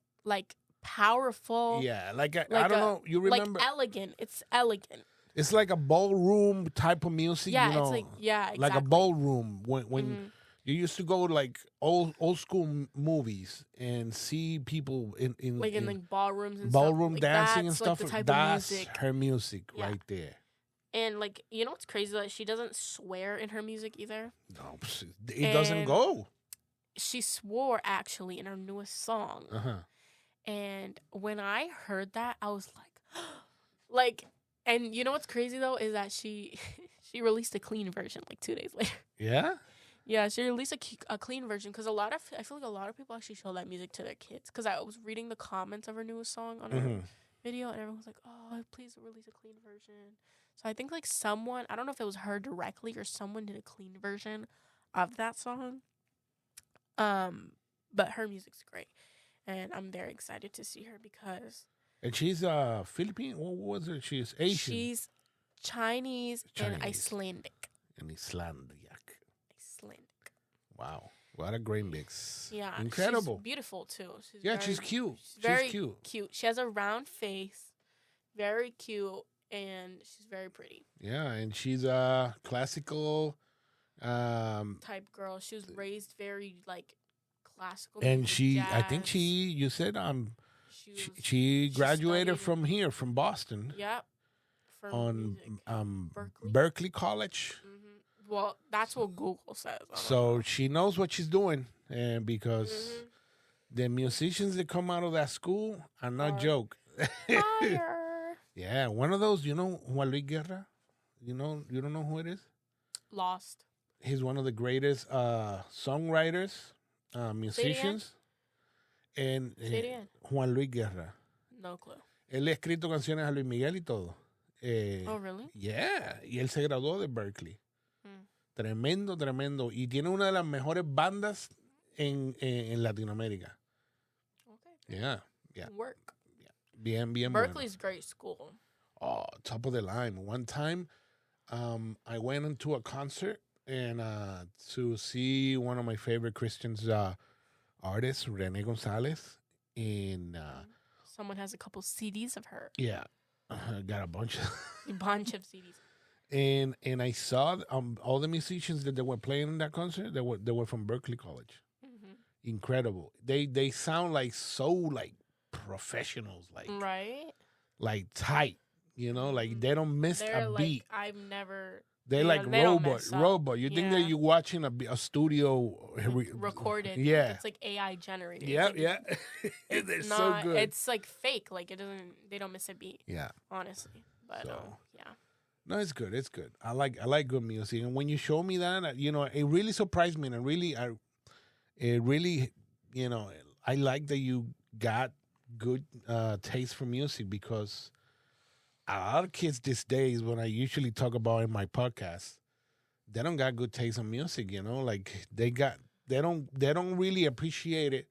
powerful. Yeah, I don't know. You remember? Like elegant. It's elegant. It's like a ballroom type of music. Yeah, you know, it's like exactly. like a ballroom when you used to go to like old school movies and see people in like ballrooms and ballroom stuff. dancing and like stuff. That's her music right there. And like, you know what's crazy? That she doesn't swear in her music either. No, it doesn't go. She swore actually in her newest song. And when I heard that, I was like, and you know what's crazy though is that she released a clean version like 2 days later. Yeah. Yeah, she released a clean version because I feel like a lot of people actually show that music to their kids. Because I was reading the comments of her newest song on her video, and everyone was like, "Oh, please release a clean version." So I think like someone, I don't know if it was her directly or someone did a clean version of that song. But her music's great, and I'm very excited to see her because. And she's Philippine. What was it? She's Asian. She's Chinese. And Icelandic. Wow. What a great mix. Yeah. Incredible. She's beautiful, too. She's cute. She's very cute. She has a round face. Very cute. And she's very pretty. Yeah. And she's a classical... type girl. She was raised very, like, classical. And jazz. I think you said, she graduated from here, from Boston. Yep. On Berkeley College. Well, that's what Google says. So she knows what she's doing, and because the musicians that come out of that school are not joke. Fire. Yeah, one of those. You know Juan Luis Guerra. You don't know who it is. Lost. He's one of the greatest songwriters, musicians. And Juan Luis Guerra. No clue. Él ha escrito canciones a Luis Miguel y todo. Oh, really? Yeah, y él se graduó de Berkeley. Tremendo. Y tiene una de las mejores bandas en Latinoamérica. Okay. Yeah. Work. Yeah. Bien Berkeley's great school. Oh, top of the line. One time, I went into a concert and to see one of my favorite Christian artists, Rene Gonzalez. And someone has a couple CDs of her. Yeah. Got a bunch of CDs. And I saw all the musicians that they were playing in that concert. They were from Berkeley College. Incredible. They sound like so like professionals, like right, like tight. You know, like they don't miss They're a beat. I've never. They're like robot. You think that you're watching a studio recorded. Yeah, it's like AI generated. Yeah. It's not, so good. It's like fake. Like it doesn't. They don't miss a beat. Yeah, honestly, but yeah. No, it's good. It's good. I like good music, and when you show me that, you know, it really surprised me, and it really, you know, I like that you got good taste for music because a lot of kids these days, when I usually talk about in my podcast, they don't got good taste in music. You know, like they don't really appreciate it.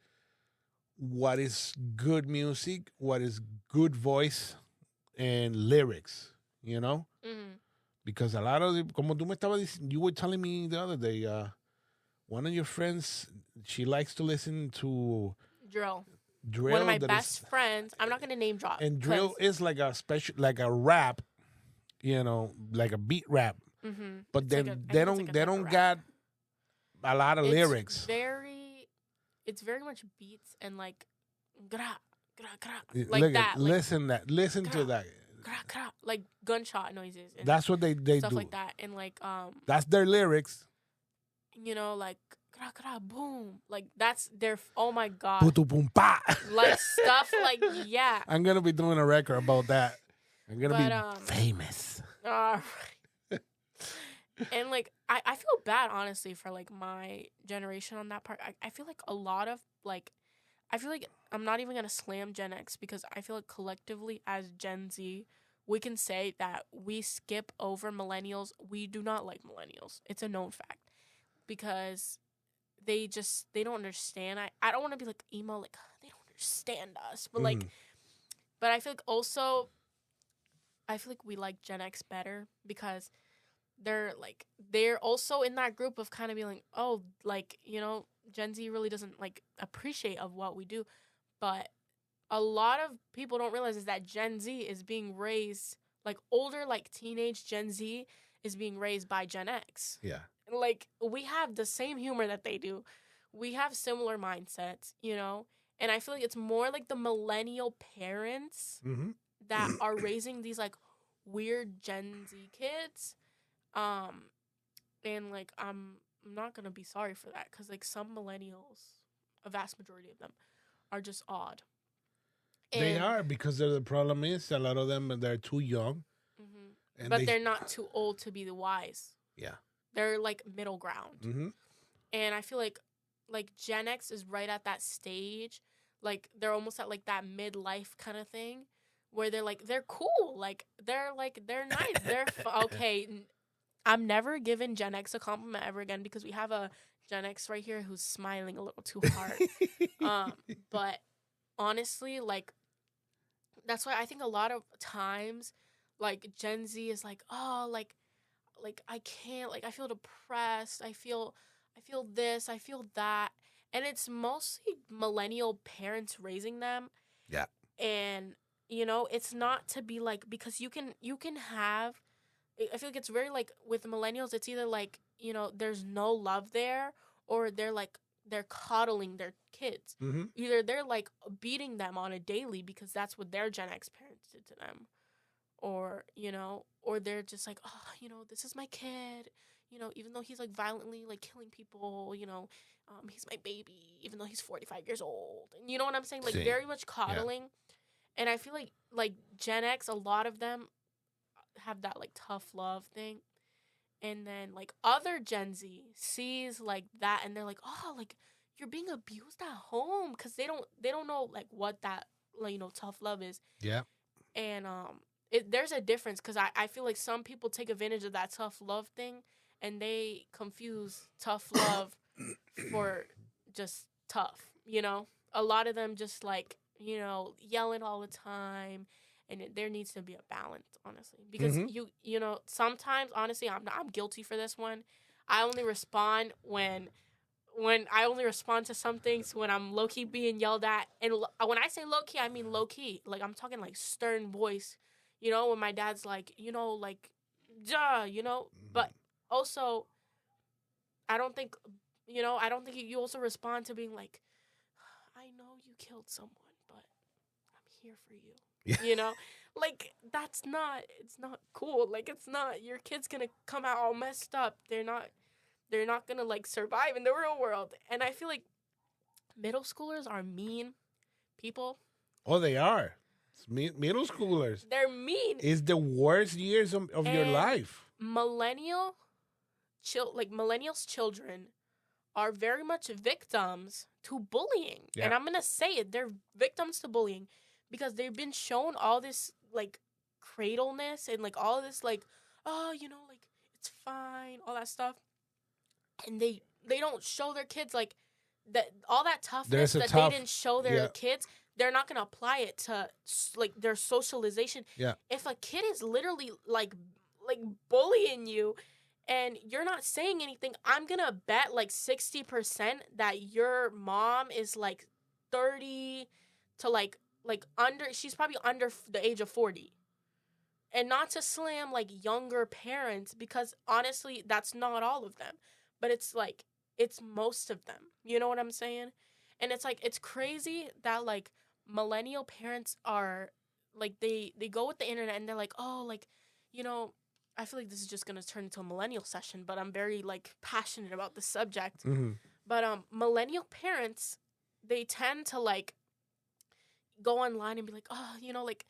What is good music? What is good voice and lyrics? You know, because a lot of como tú me estabas diciendo, you were telling me the other day, one of your friends, she likes to listen to drill. One of my best friends. I'm not going to name drop. And drill is like a special, like a rap, you know, like a beat rap. But it's then they don't got a lot of lyrics. It's very much beats and like like that. Listen to that. Like gunshot noises. And that's what they stuff do. Like that. And like that's their lyrics. You know, like boom. Like that's their oh my god. Like stuff like yeah. I'm gonna be doing a record about that. I'm gonna be famous. Right. And like I feel bad honestly for like my generation on that part. I feel like a lot of like I feel like I'm not even gonna slam Gen X because I feel like collectively as Gen Z we can say that we skip over millennials. We do not like millennials. It's a known fact because they don't understand. I don't want to be like emo like they don't understand us, but like but I feel like also I feel like we like Gen X better because they're also in that group of kind of being like, oh, like, Gen Z really doesn't like appreciate of what we do. But a lot of people don't realize is that Gen Z is being raised like older, like teenage Gen Z is being raised by Gen X. Yeah. Like we have the same humor that they do. We have similar mindsets, And I feel like it's more like the millennial parents that are raising these like weird Gen Z kids. And like I'm not gonna be sorry for that because like some millennials, a vast majority of them, are just odd. They are because the problem is a lot of them they're too young, but they're not too old to be the wise. Yeah, they're like middle ground, and I feel like Gen X is right at that stage. Like they're almost at like that midlife kind of thing, where they're cool, they're nice, they're okay. I'm never giving Gen X a compliment ever again because we have a Gen X right here who's smiling a little too hard. But honestly, like, that's why I think a lot of times, like, Gen Z is like, oh, like I can't, like, I feel depressed. I feel this, I feel that. And it's mostly millennial parents raising them. Yeah. And, it's not to be like, because you can have, I feel like it's very like with millennials, it's either like, there's no love there or they're coddling their kids. Either they're like beating them on a daily because that's what their Gen X parents did to them. Or, or they're just like, oh, this is my kid. Even though he's like violently like killing people, he's my baby, even though he's 45 years old. And you know what I'm saying? Like very much coddling. Yeah. And I feel like Gen X, a lot of them have that like tough love thing, and then like other Gen Z sees like that and they're like, oh, like you're being abused at home because they don't know like what that like tough love is. Yeah. And there's a difference because I feel like some people take advantage of that tough love thing and they confuse tough love for just tough. A lot of them just like yelling all the time. And there needs to be a balance, honestly, because sometimes, honestly, I'm guilty for this one. I only respond when I only respond to some things when I'm low key being yelled at, and when I say low key, I mean low key. Like I'm talking like stern voice, when my dad's like, like, duh, But also, I don't think you also respond to being like, I know you killed someone, but I'm here for you. Like it's not cool. Like it's not, your kid's gonna come out all messed up. They're not gonna like survive in the real world. And I feel like middle schoolers are mean people. Oh, they are. Middle schoolers. They're mean. It's the worst years of your life. Millennials children are very much victims to bullying. Yeah. And I'm gonna say it, they're victims to bullying. Because they've been shown all this, like, cradleness and, like, all this, like, oh, like, it's fine, all that stuff. And they don't show their kids, like, that all that toughness that they didn't show their kids, they're not going to apply it to, like, their socialization. Yeah. If a kid is literally, like bullying you and you're not saying anything, I'm going to bet, like, 60% that your mom is, like, 30 to, like she's probably under the age of 40. And not to slam like younger parents, because honestly that's not all of them, but it's like it's most of them, you know what I'm saying? And it's like it's crazy that like millennial parents are like they go with the internet and they're like, oh, like, I feel like this is just gonna turn into a millennial session, but I'm very like passionate about the subject. But millennial parents, they tend to like go online and be like, oh, like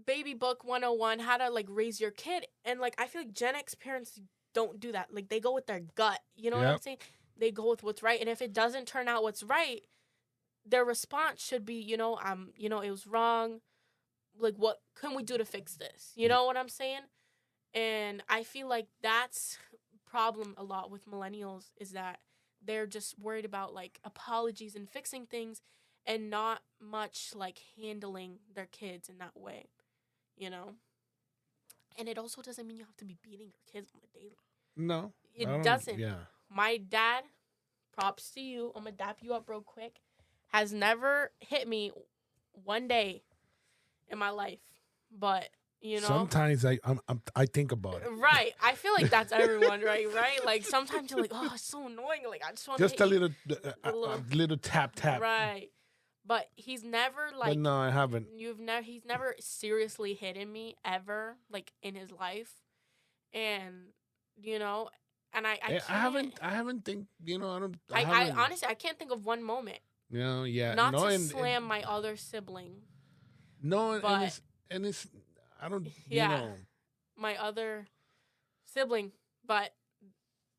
baby book 101, how to like raise your kid. And like I feel like Gen X parents don't do that. Like they go with their gut. You know what I'm saying? They go with what's right. And if it doesn't turn out what's right, their response should be, it was wrong. Like, what can we do to fix this? You know what I'm saying? And I feel like that's problem a lot with millennials is that they're just worried about like apologies and fixing things and not much like handling their kids in that way, And it also doesn't mean you have to be beating your kids on the daily. No. It doesn't. Yeah. My dad, props to you, I'm going to dap you up real quick, has never hit me one day in my life. But, sometimes I think about it. Right. I feel like that's everyone, right? Like sometimes you're like, oh, it's so annoying. Like I just want to just a little tap. Right. But he's never like. But no, I haven't. He's never seriously hit me ever, like in his life, and and I haven't think I honestly I can't think of one moment. Yeah. Not to slam my other sibling. No, but, and it's I don't. My other sibling, but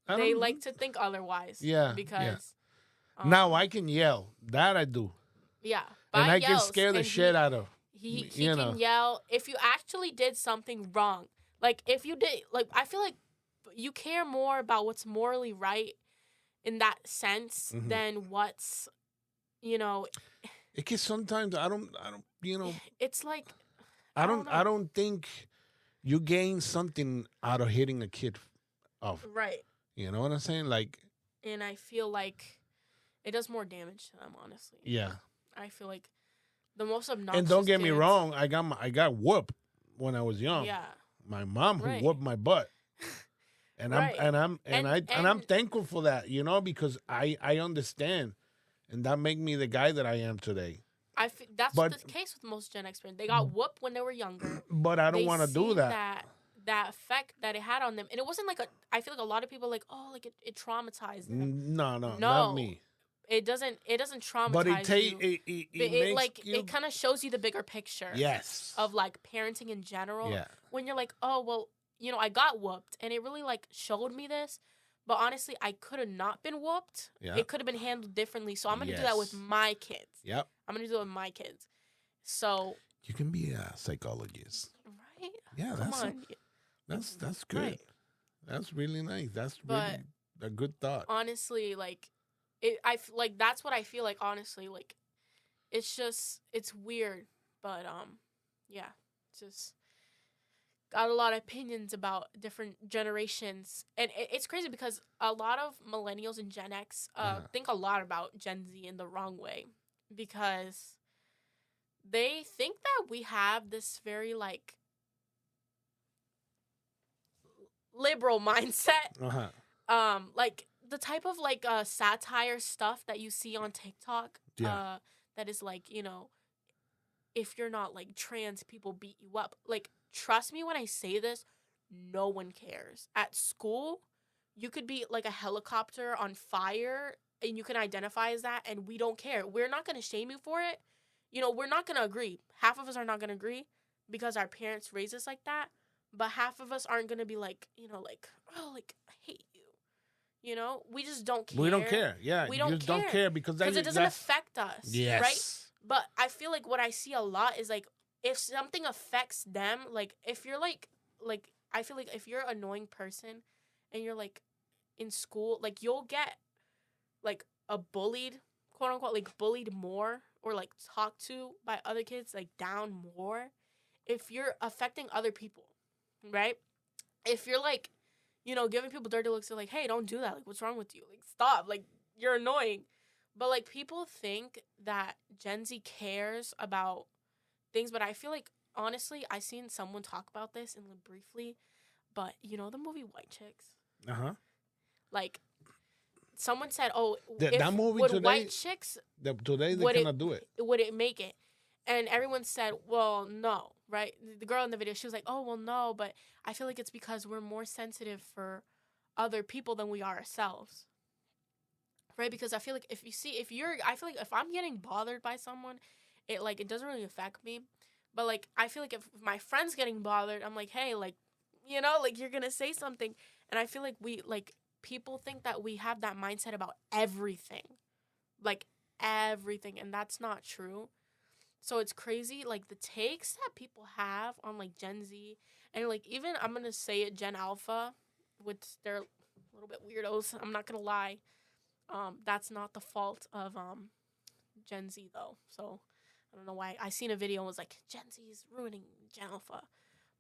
they like to think otherwise. Yeah, because now I can yell. That I do. Yeah, and I can scare the shit out of. He can yell if you actually did something wrong. Like if you did, like I feel like you care more about what's morally right in that sense than what's, Because sometimes I don't. It's like I don't think you gain something out of hitting a kid off. Right. You know what I'm saying? Like. And I feel like it does more damage to them, honestly. Yeah. I feel like the most obnoxious. And don't get me wrong, I got whooped when I was young. Yeah. My mom who whooped my butt. And I'm thankful for that, because I understand, and that made me the guy that I am today. That's the case with most Gen X parents. They got whooped when they were younger. But I don't want to do that. That effect that it had on them, and it wasn't like I feel like a lot of people are like, oh, like it traumatized them. No, not me. It doesn't traumatize but you. It kind of shows you the bigger picture. Yes. Of like parenting in general. Yeah. When you're like, oh well, I got whooped, and it really like showed me this. But honestly, I could have not been whooped. Yeah. It could have been handled differently. So I'm gonna do that with my kids. Yep. I'm gonna do it with my kids. So you can be a psychologist. Right. Yeah. That's good. Right. That's really nice. That's really a good thought. Honestly, like. That's what I feel like, honestly. Like, it's weird. But, just got a lot of opinions about different generations. And it's crazy because a lot of millennials and Gen X think a lot about Gen Z in the wrong way. Because they think that we have this very, like, liberal mindset. Like, the type of like satire stuff that you see on TikTok that is like, if you're not like trans, people beat you up. Like, trust me when I say this, no one cares. At school, you could be like a helicopter on fire and you can identify as that, and we don't care. We're not going to shame you for it. We're not going to agree. Half of us are not going to agree because our parents raised us like that, but half of us aren't going to be like, like, oh, like, I hate you. We just don't care. We don't care. Yeah, we don't care because it doesn't affect us. Yes. Right? But I feel like what I see a lot is like if something affects them, like if you're like I feel like if you're an annoying person and you're like in school, like you'll get like a bullied, quote unquote, like bullied more or like talked to by other kids like down more if you're affecting other people, right? If you're like giving people dirty looks, they're like, hey, don't do that. Like, what's wrong with you? Like, stop. Like, you're annoying. But, like, people think that Gen Z cares about things. But I feel like, honestly, I seen someone talk about this and like, briefly. But, the movie White Chicks? Uh-huh. Like, someone said, oh, that movie would today, White Chicks... Today, they cannot do it. Would it make it? And everyone said, well, no, right? The girl in the video, she was like, oh, well, no, but I feel like it's because we're more sensitive for other people than we are ourselves, right? Because I feel like I feel like if I'm getting bothered by someone, it doesn't really affect me. But, like, I feel like if my friend's getting bothered, I'm like, hey, like, you know, like, you're going to say something. And I feel like people think that we have that mindset about everything. Like, everything. And that's not true. So it's crazy, like, the takes that people have on, like, Gen Z. And, like, even, I'm going to say it, Gen Alpha, which they're a little bit weirdos. I'm not going to lie. That's not the fault of Gen Z, though. So I don't know why. I seen a video and was like, Gen Z is ruining Gen Alpha.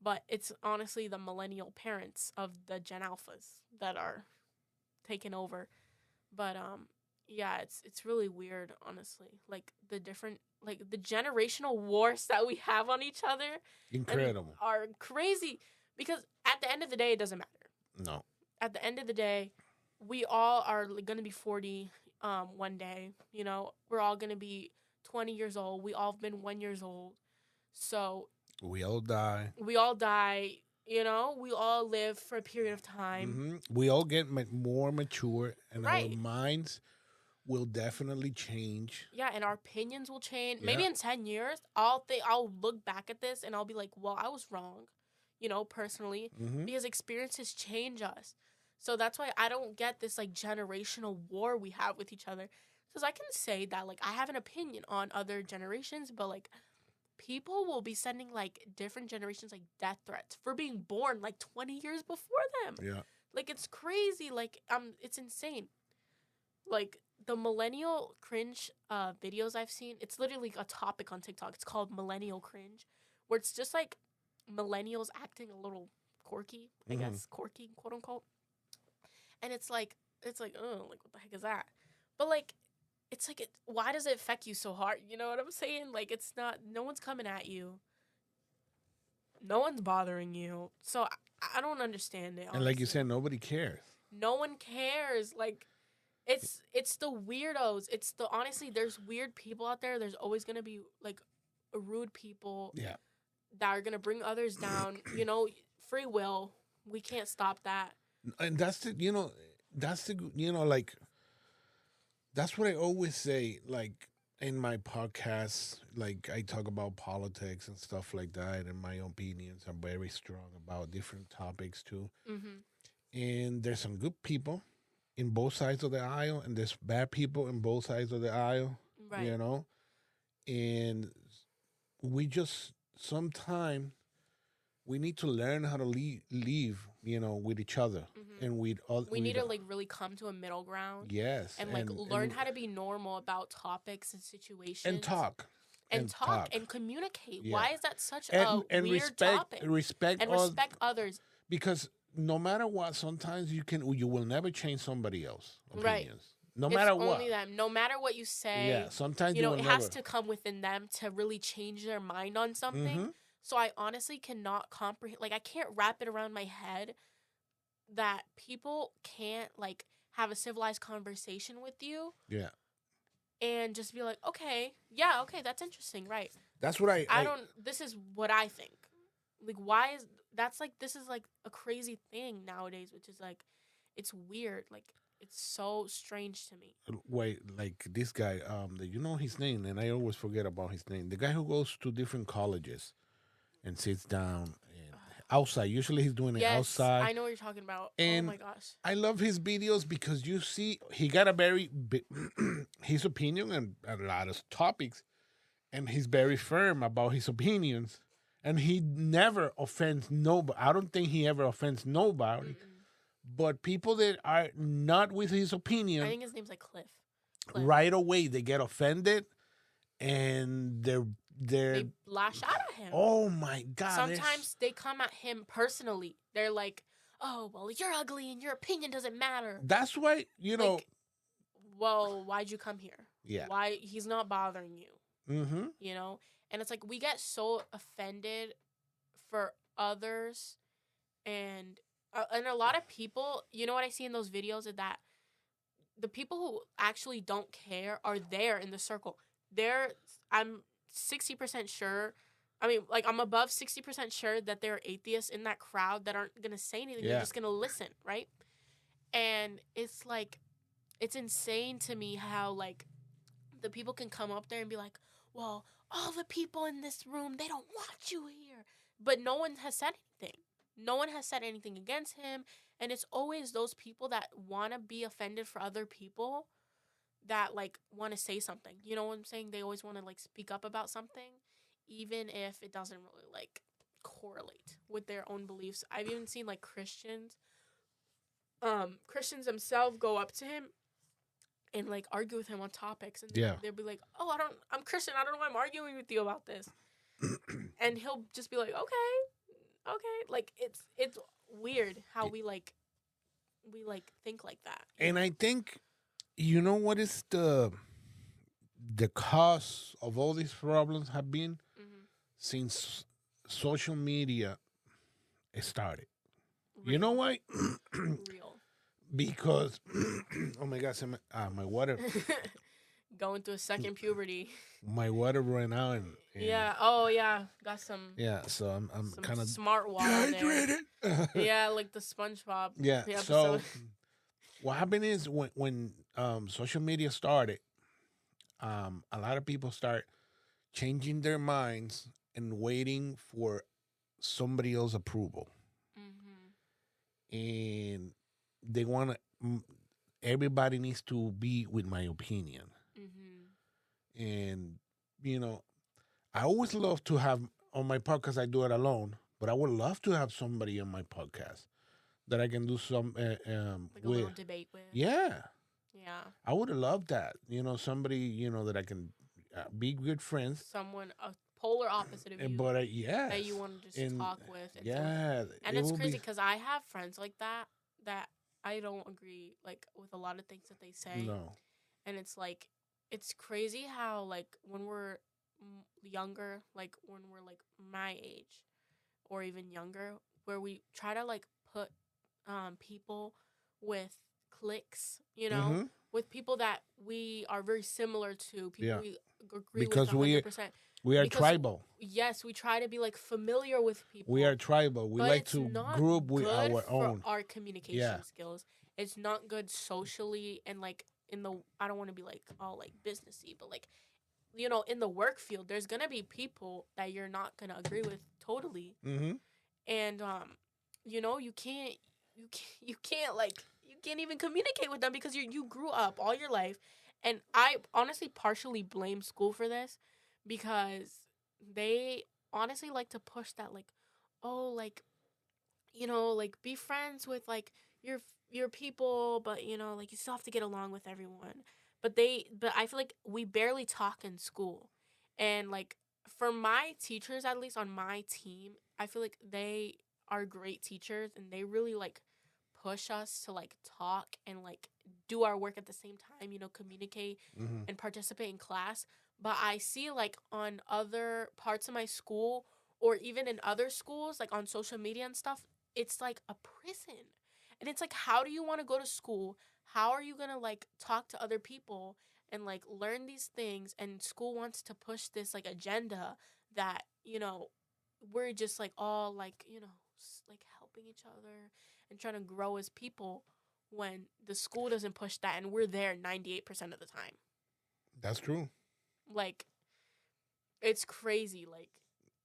But it's honestly the millennial parents of the Gen Alphas that are taking over. But yeah, it's really weird, honestly. Like the generational wars that we have on each other, incredible, are crazy. Because at the end of the day, it doesn't matter. No. At the end of the day, we all are going to be 40 one day. You know, we're all going to be 20 years old. We all have been 1 year old. So we all die. You know, we all live for a period of time. We all get more mature, and our minds will definitely change. Yeah, and our opinions will change. Yeah. Maybe in 10 years, I'll look back at this and I'll be like, well, I was wrong, you know, personally, because experiences change us. So that's why I don't get this, like, generational war we have with each other. Because I can say that, like, I have an opinion on other generations, but, like, people will be sending, like, different generations, like, death threats for being born, like, 20 years before them. Yeah. Like, it's crazy. Like, it's insane. Like, the millennial cringe videos I've seen, it's literally a topic on TikTok. It's called millennial cringe, where it's just, like, millennials acting a little quirky, I guess, quirky, quote unquote. And it's like, oh, like, what the heck is that? But, like, it's like, why does it affect you so hard? You know what I'm saying? Like, it's not, no one's coming at you. No one's bothering you. So, I don't understand it, honestly. And like you said, nobody cares. No one cares. Like, it's the weirdos. Honestly, there's weird people out there. There's always going to be, like, rude people. Yeah. That are going to bring others down. You know, free will. We can't stop that. And that's like, that's what I always say, like, in my podcast, like, I talk about politics and stuff like that, and my opinions are very strong about different topics, too. And there's some good people in both sides of the aisle, and there's bad people in both sides of the aisle, you know? And we just, sometimes, we need to learn how to live, you know, with each other. And we need to, like, really come to a middle ground. Yes. And, like, learn how to be normal about topics and situations. And talk. And communicate. Yeah. Why is that such a weird topic? Respect others. Because no matter what, sometimes you will never change somebody else's opinions. Right. No matter what. Only them. No matter what you say. Yeah, sometimes you know, it has to come within them to really change their mind on something. So I honestly cannot comprehend, like, I can't wrap it around my head that people can't, like, have a civilized conversation with you. Yeah. And just be like, okay, yeah, okay, that's interesting, right. That's what this is what I think. Like, this is, like, a crazy thing nowadays, which is, like, it's weird. Like, it's so strange to me. Wait, like, this guy, you know his name, and I always forget about his name. The guy who goes to different colleges and sits down and outside. Usually he's doing it outside. I know what you're talking about. And oh my gosh. I love his videos because you see he got a very his opinion on a lot of topics, and he's very firm about his opinions, and he never offends nobody. I don't think he ever offends nobody. But people that are not with his opinion, I think his name's like Cliff. Right away they get offended, and they lash out at him. Oh my God. Sometimes they come at him personally. They're like, oh, well, you're ugly and your opinion doesn't matter. That's why, you know. Like, well, why'd you come here? Yeah. Why? He's not bothering you. You know? And it's like we get so offended for others. And a lot of people, you know what I see in those videos is that the people who actually don't care are there in the circle. I'm 60% sure. I mean, like, I'm above 60% sure that there are atheists in that crowd that aren't going to say anything. They're just going to listen, right? And it's, like, it's insane to me how, like, the people can come up there and be like, well, all the people in this room, they don't want you here. But no one has said anything. No one has said anything against him. And it's always those people that want to be offended for other people that, like, want to say something. You know what I'm saying? They always want to, like, speak up about something, even if it doesn't really, like, correlate with their own beliefs. I've even seen, like, Christians themselves go up to him and, like, argue with him on topics. And they'll be like, oh, I'm Christian. I don't know why I'm arguing with you about this. And he'll just be like, okay. Like, it's weird how we think like that. And I think, you know what is the cause of all these problems have been since social media started. Real. You know why? Real. Because, oh my God, my water. Going through a second puberty. My water ran out. And yeah. Oh, yeah. Got some. Yeah. So I'm kind of smart water dehydrated. Yeah, like the SpongeBob. Yeah. So what happened is when social media started, a lot of people start changing their minds and waiting for somebody else's approval. And they want to. Everybody needs to be with my opinion. And, you know, I always love to have on my podcast, I do it alone, but I would love to have somebody on my podcast that I can do some like a little debate with. Yeah. Yeah. I would have loved that. You know, somebody, you know, that I can be good friends. Someone, a polar opposite of you. But, yes. That you want to just talk with. And it's crazy because I have friends like that I don't agree, like, with a lot of things that they say. No. And it's, like, it's crazy how, like, when we're younger, like, when we're, like, my age or even younger, where we try to, like, put people with cliques, you know, with people that we are very similar to, people we agree because with 100%. We are tribal. Yes, we try to be, like, familiar with people. We are tribal. We like to group with our own. For our communication skills. It's not good socially and, like, I don't want to be, like, all, like, businessy, but, like, you know, in the work field, there's going to be people that you're not going to agree with totally. And, you know, you can't even communicate with them because you grew up all your life. And I honestly partially blame school for this because they honestly like to push that, like, oh, like, you know, like, be friends with, like, your people, but, you know, like, you still have to get along with everyone. But I feel like we barely talk in school. And, like, for my teachers, at least on my team, I feel like they are great teachers and they really, like, push us to, like, talk and, like, do our work at the same time, you know, communicate and participate in class. But I see, like, on other parts of my school or even in other schools, like, on social media and stuff, it's, like, a prison. And it's, like, how do you want to go to school? How are you going to, like, talk to other people and, like, learn these things? And school wants to push this, like, agenda that, you know, we're just, like, all, like, you know, like, helping each other and trying to grow as people when the school doesn't push that and we're there 98% of the time. That's true. Like, it's crazy, like.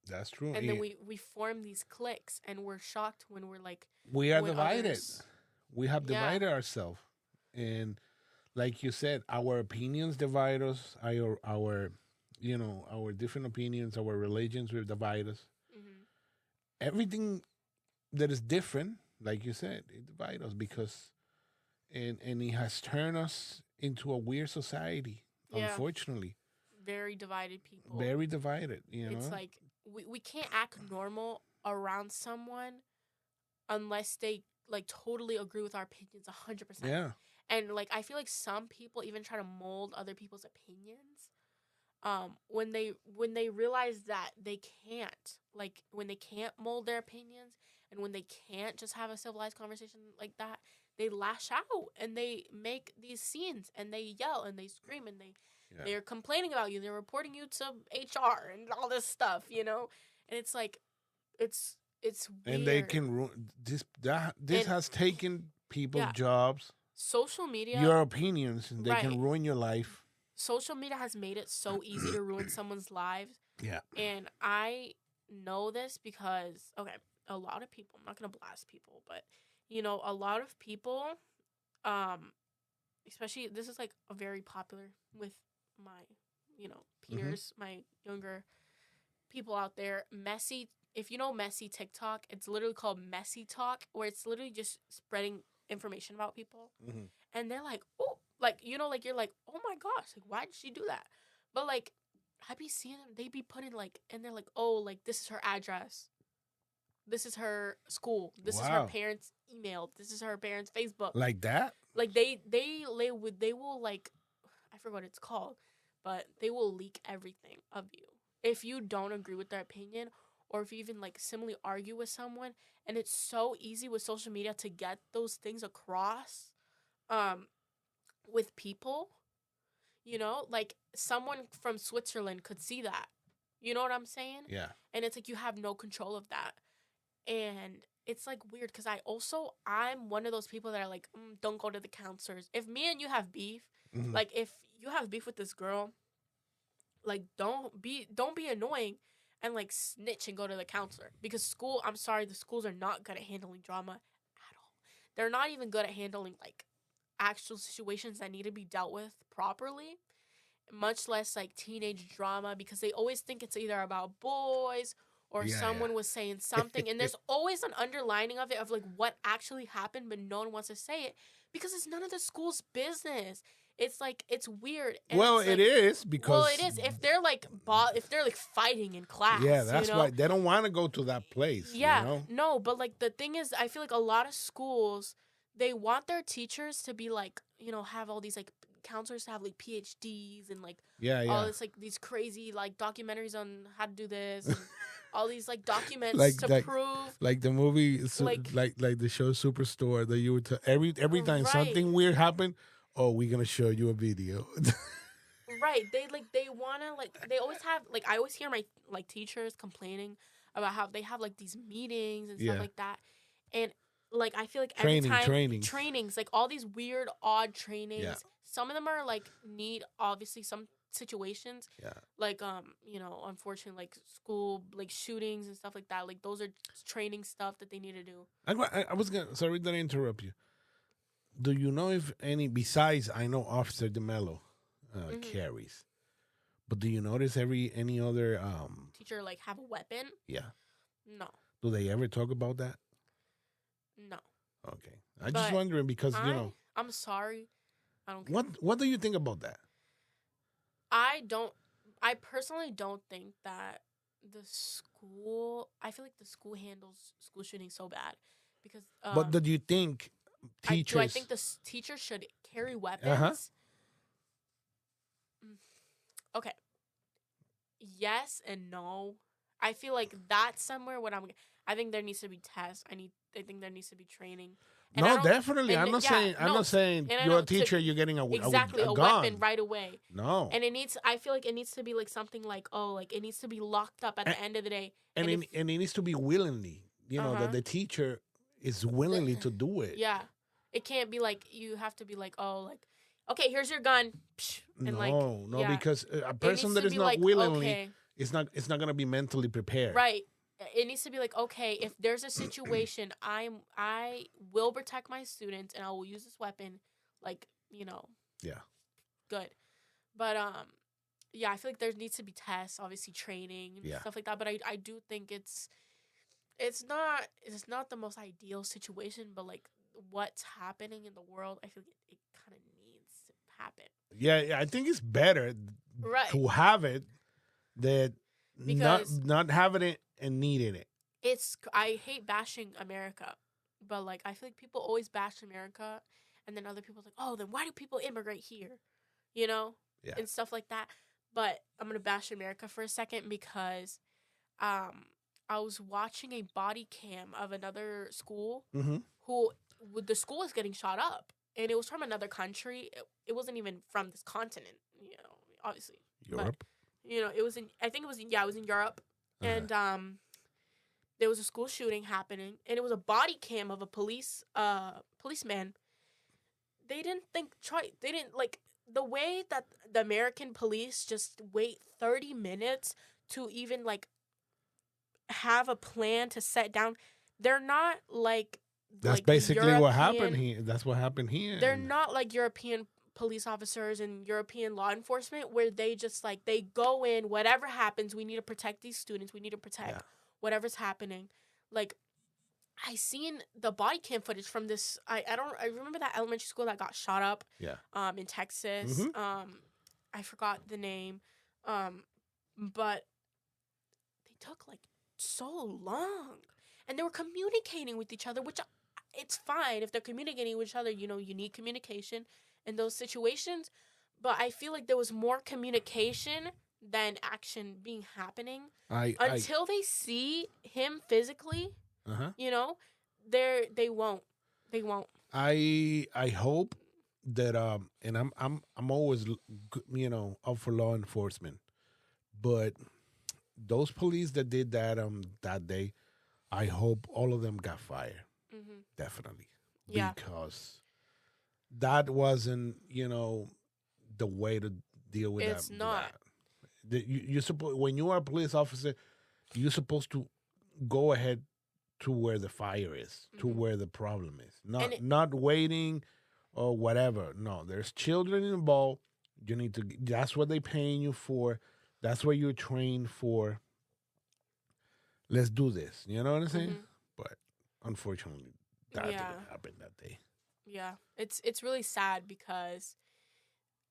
That's true. And then we form these cliques and we're shocked when we're, like. We are divided. We have divided ourselves. And like you said, our opinions divide us. Our you know, our different opinions, our religions will divide us. Everything that is different, like you said, it divides us because, and it has turned us into a weird society, unfortunately. Very divided people. Very divided, you know. It's like we can't act normal around someone unless they, like, totally agree with our opinions 100%. Yeah. And, like, I feel like some people even try to mold other people's opinions when they realize that they can't. Like, when they can't mold their opinions and when they can't just have a civilized conversation like that, they lash out and they make these scenes and they yell and they scream and they're complaining about you. They're reporting you to HR and all this stuff, you know? And it's like, it's weird. And they can ruin this has taken people's jobs. Social media. Your opinions, and they can ruin your life. social media has made it so easy to ruin someone's lives. Yeah. And I know this because, okay, a lot of people, I'm not going to blast people, but, a lot of people, especially, this is, like, a very popular with my, peers, my younger people out there, if you know messy TikTok, it's literally called messy talk, where it's literally just spreading information about people. Mm-hmm. And they're like, oh, like, like, you're like, oh my gosh, like, why did she do that? But, like, I be seeing them, they be putting, like, and they're like, oh, like, this is her address. This is her school. This is her parents' email. This is her parents' Facebook. Like that? Like, they will, like, I forgot what it's called, but they will leak everything of you. If you don't agree with their opinion, or if you even, like, similarly argue with someone, and it's so easy with social media to get those things across, with people, like, someone from Switzerland could see that. You know what I'm saying? Yeah. And it's like you have no control of that. And it's, like, weird because I'm one of those people that are like, don't go to the counselors. If me and you have beef, like, if you have beef with this girl, like, don't be annoying and, like, snitch and go to the counselor. Because I'm sorry, the schools are not good at handling drama at all. They're not even good at handling, like, actual situations that need to be dealt with properly, much less, like, teenage drama, because they always think it's either about boys or someone was saying something, and there's always an underlining of it of, like, what actually happened, but no one wants to say it because it's none of the school's business. It's, like, it's weird. And well, it is because... Well, it is. If they're, like, fighting in class. Yeah, that's why they don't want to go to that place. Yeah, no, but, like, the thing is, I feel like a lot of schools, they want their teachers to be, like, have all these, like, counselors to have, like, PhDs and, like, all this, like, these crazy, like, documentaries on how to do this and all these, like, documents to prove. Like the movie, like the show Superstore, that you would tell every time something weird happened, oh, we're going to show you a video. Right. They want to, like, they always have, like, I always hear my, like, teachers complaining about how they have, like, these meetings and stuff like that. And, like, I feel like every time trainings, like, all these weird, odd trainings. Yeah. Some of them are, like, need, obviously, some situations. Yeah. Like, unfortunately, like, school, like, shootings and stuff like that. Like, those are training stuff that they need to do. I was going to, sorry that I interrupt you. Do you know if any, besides, I know Officer DeMello carries, but do you notice any other teacher, like, have a weapon? Yeah. No. Do they ever talk about that? No. Okay. I'm just wondering because, I'm sorry. I don't care. What do you think about that? I personally don't think that I feel like the school handles school shooting so bad because. But do you think teachers? Do I think the teachers should carry weapons? Uh-huh. Okay. Yes and no. I feel like that's somewhere I think there needs to be tests. I think there needs to be training. And no, definitely. I'm not saying you're a teacher, you're getting a gun. Weapon right away. No. And I feel like it needs to be like something like, it needs to be locked up at the end of the day. And it needs to be willingly, that the teacher is willingly to do it. Yeah. It can't be like, you have to be like, okay, here's your gun. And because a person that is not like, willingly, it's not going to be mentally prepared. Right. It needs to be like, okay, if there's a situation, I will protect my students and I will use this weapon, like, Yeah. Good. But I feel like there needs to be tests, obviously training and stuff like that. But I do think it's not the most ideal situation, but like what's happening in the world, I feel like it kind of needs to happen. Yeah, I think it's better to have it than not having it and needing it. I hate bashing America, but like I feel like people always bash America, and then other people are like, oh, then why do people immigrate here, and stuff like that. But I'm gonna bash America for a second because, I was watching a body cam of another school who the school was getting shot up, and it was from another country. It wasn't even from this continent, obviously. Europe. But, it was in Europe. And there was a school shooting happening, and it was a body cam of a policeman. They didn't the way that the American police just wait 30 minutes to even like have a plan to set down, they're not like That's basically what happened here. That's what happened here. They're not like European police officers and European law enforcement where they just like they go in, whatever happens, we need to protect these students, we need to protect whatever's happening. Like I seen the body cam footage from this. I remember that elementary school that got shot up. Yeah. In Texas. I forgot the name. But they took like so long, and they were communicating with each other, which it's fine if they're communicating with each other. You know, you need communication in those situations. But I feel like there was more communication than action being happening until they see him physically. You know, they won't. I hope that and I'm always, you know, up for law enforcement, but those police that did that that day, I hope all of them got fired. Definitely. Yeah. Because that wasn't, you know, the way to deal with that. It's not. You supposed, when you are a police officer, you're supposed to go ahead to where the fire is, to where the problem is. Not waiting or whatever. No, there's children involved. You need to. That's what they're paying you for. That's what you're trained for. Let's do this. You know what I'm saying? But unfortunately, that didn't happen that day. Yeah, it's really sad because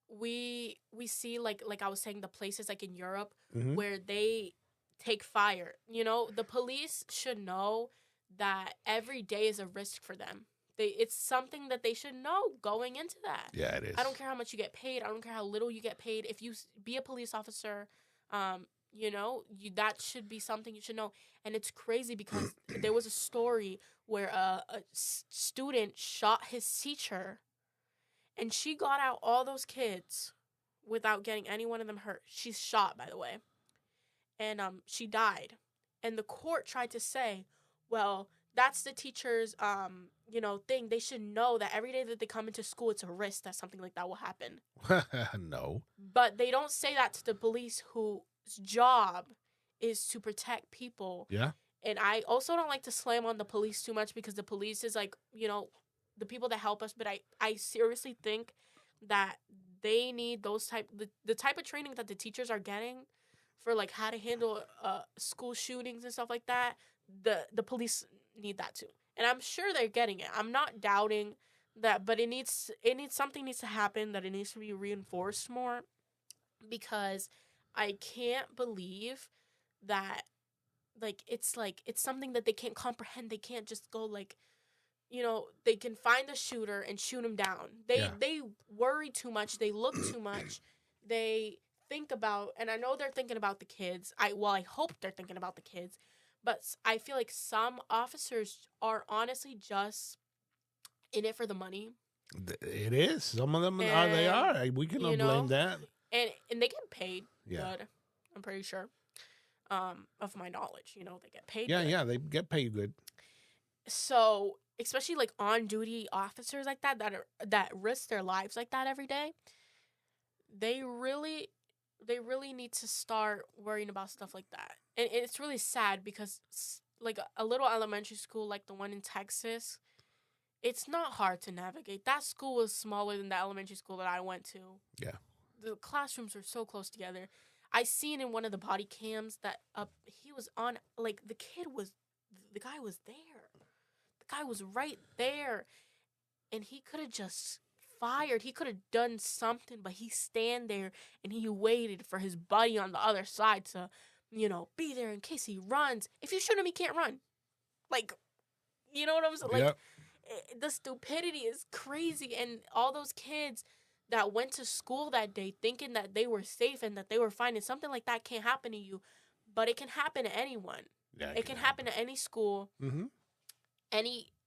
we see like I was saying, the places like in Europe where they take fire. You know, the police should know that every day is a risk for them. It's something that they should know going into that. Yeah, it is. I don't care how much you get paid. I don't care how little you get paid. If you be a police officer, you know, that should be something you should know. And it's crazy because there was a story where a student shot his teacher, and she got out all those kids without getting any one of them hurt. She's shot, by the way. And she died. And the court tried to say, well, that's the teacher's, you know, thing. They should know that every day that they come into school, it's a risk that something like that will happen. No. But they don't say that to the police, whose job is to protect people. Yeah. And I also don't like to slam on the police too much because the police is like, you know, the people that help us. But I seriously think that they need those the type of training that the teachers are getting for like how to handle school shootings and stuff like that. The police need that too, and I'm sure they're getting it. I'm not doubting that, but something needs to happen, that it needs to be reinforced more, because I can't believe that it's something that they can't comprehend. They can't just go like, you know, they can find the shooter and shoot him down. They worry too much. They look too much. They think about, and I know they're thinking about the kids. I hope they're thinking about the kids. But I feel like some officers are honestly just in it for the money. It is. Some of them they are. We cannot blame that. And they get paid good, I'm pretty sure. Of my knowledge, you know, they get paid good. Yeah, they get paid good. So, especially like on-duty officers like that risk their lives like that every day, they really need to start worrying about stuff like that. And it's really sad because, like, a little elementary school like the one in Texas, it's not hard to navigate. That school was smaller than the elementary school that I went to. Yeah. The classrooms are so close together. I seen in one of the body cams that he was on, like, the guy was there. The guy was right there. And he could have just fired. He could have done something, but he stand there and he waited for his buddy on the other side to, you know, be there in case he runs. If you shoot him, he can't run. Like, you know what I'm saying? Like, the stupidity is crazy. And all those kids that went to school that day thinking that they were safe and that they were fine, and something like that can't happen to you, but it can happen to anyone. Yeah, it can happen to any school. Mm-hmm.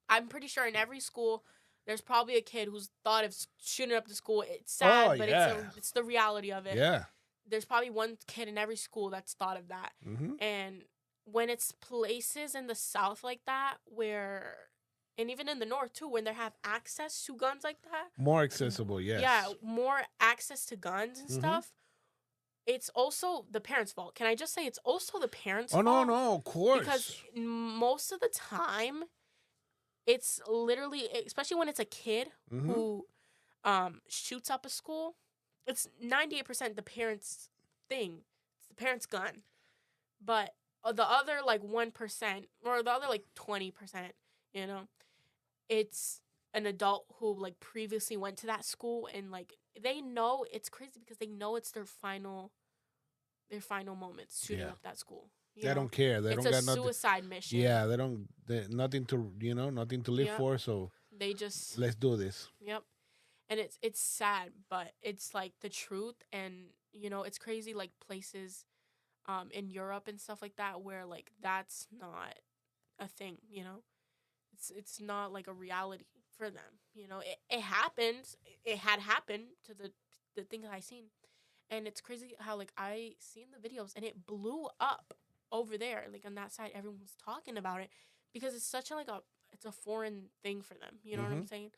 I'm pretty sure in every school, there's probably a kid who's thought of shooting up the school. It's sad, but it's the reality of it. Yeah. There's probably one kid in every school that's thought of that. Mm-hmm. And when it's places in the South like that where and even in the north too, when they have access to guns like that, more accessible, yes. Yeah, more access to guns and stuff. It's also the parents' fault. Can I just say it's also the parents' fault? Oh, no, of course. Because most of the time, it's literally, especially when it's a kid who shoots up a school, it's 98% the parents' thing. It's the parents' gun. But the other, like, 1%, or the other, like, 20%, you know, it's an adult who, like, previously went to that school, and, like, they know, it's crazy because they know it's their final moments shooting up that school. They don't care. They don't got nothing. It's a suicide mission. Yeah, nothing to live for. So they just let's do this. Yep, and it's sad, but it's like the truth, and it's crazy. Like places, in Europe and stuff like that, where like that's not a thing. It's not like a reality for them. It happens. It had happened to the thing that I seen, and it's crazy how like I seen the videos and it blew up over there, like on that side. Everyone was talking about it because it's such it's a foreign thing for them. You know what I'm saying?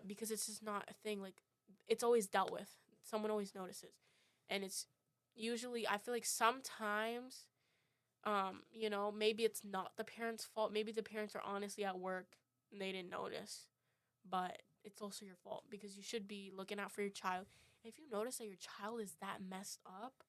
Because it's just not a thing. Like it's always dealt with. Someone always notices, and it's usually I feel like sometimes, maybe it's not the parents' fault. Maybe the parents are honestly at work and they didn't notice, but it's also your fault because you should be looking out for your child. If you notice that your child is that messed up,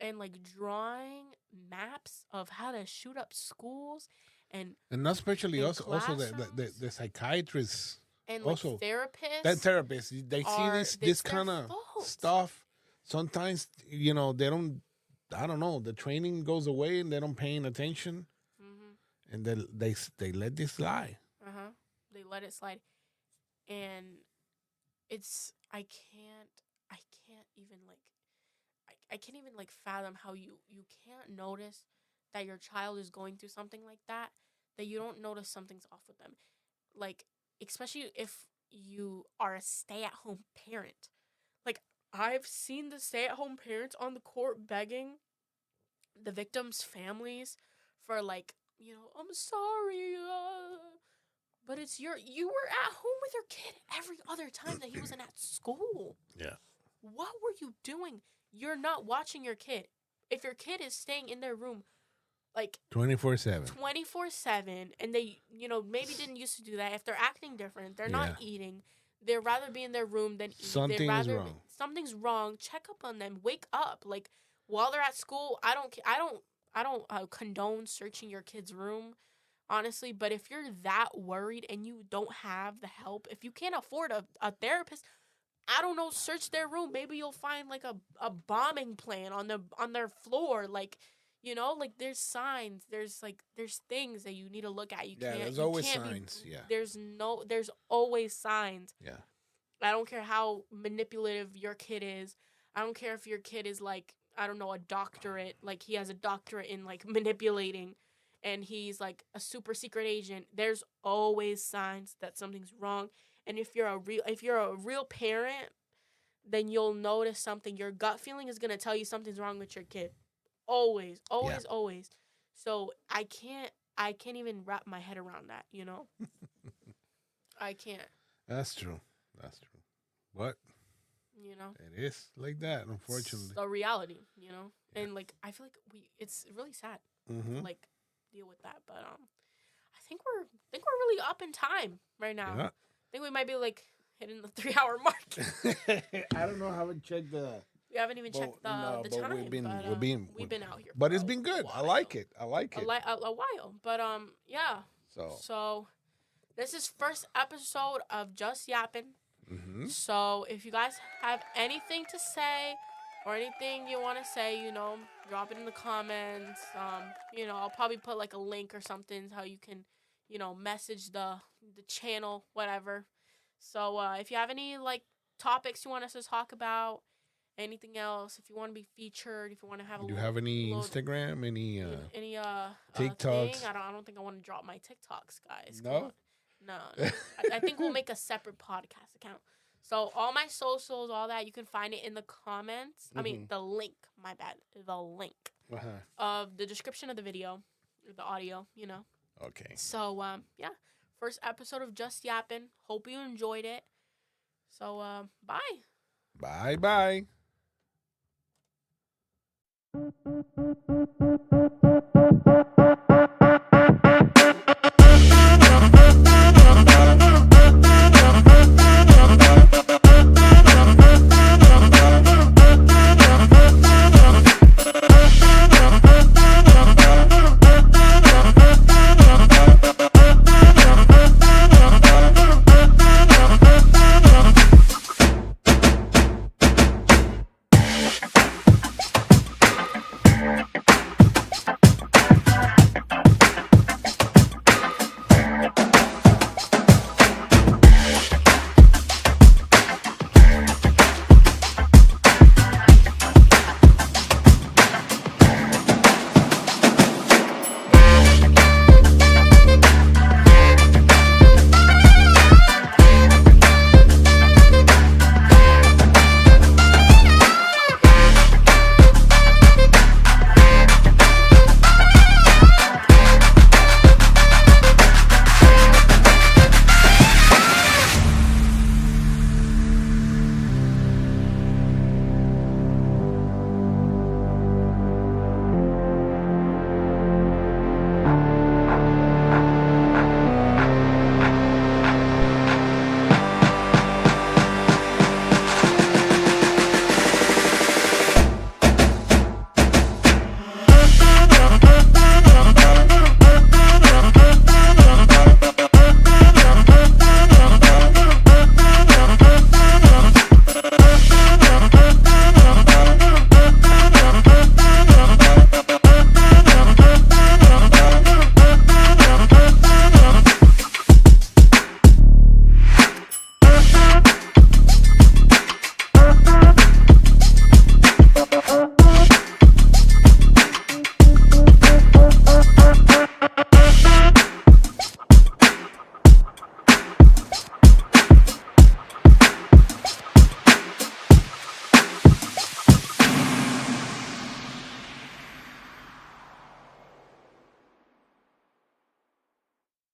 and like drawing maps of how to shoot up schools, and not especially also the psychiatrists and also like therapists. That therapists they see this kind of stuff. Sometimes they don't. I don't know. The training goes away and they don't paying attention, and they let this slide. They let it slide, and it's I can't even like fathom how you can't notice that your child is going through something like that you don't notice something's off with them. Like, especially if you are a stay-at-home parent. Like, I've seen the stay-at-home parents on the court begging the victims' families for like, I'm sorry, but it's you were at home with your kid every other time that he wasn't at school. Yeah. What were you doing? You're not watching your kid. If your kid is staying in their room, like 24/7, and they, maybe didn't used to do that. If they're acting different, they're not eating. They'd rather be in their room than eat. Something's wrong. Something's wrong. Check up on them. Wake up. Like while they're at school, I don't condone searching your kid's room, honestly. But if you're that worried and you don't have the help, if you can't afford a therapist, I don't know, search their room. Maybe you'll find like a bombing plan on their floor. Like, like there's signs. There's things that you need to look at. There's always signs. There's always signs. Yeah. I don't care how manipulative your kid is. I don't care if your kid is like, I don't know, a doctorate. Like he has a doctorate in like manipulating, and he's like a super secret agent. There's always signs that something's wrong. And if you're a real parent, then you'll notice something. Your gut feeling is gonna tell you something's wrong with your kid. Always. So I can't even wrap my head around that. I can't. That's true. What? It is like that, unfortunately. It's a reality, and like I feel like it's really sad to like deal with that. But I think we're really up in time right now. Yeah. I think we might be like hitting the 3-hour mark. I don't know. I haven't checked the. We haven't even checked the time. We've been out here. But it's been good. I like it. A while. But yeah. So this is first episode of Just Yapping. So if you guys have anything to say or anything you want to say, drop it in the comments. I'll probably put like a link or something how you can, message the channel, whatever. So if you have any like topics you want us to talk about, anything else, if you want to be featured, if you want to have Do you have any Instagram, any TikToks? Thing? I don't think I want to drop my TikToks, guys. No. I think we'll make a separate podcast account. So all my socials, all that, you can find it in the comments. I mean, the link. My bad. The link of the description of the video, the audio. Okay. So yeah, first episode of Just Yapping. Hope you enjoyed it. So, bye. Bye-bye.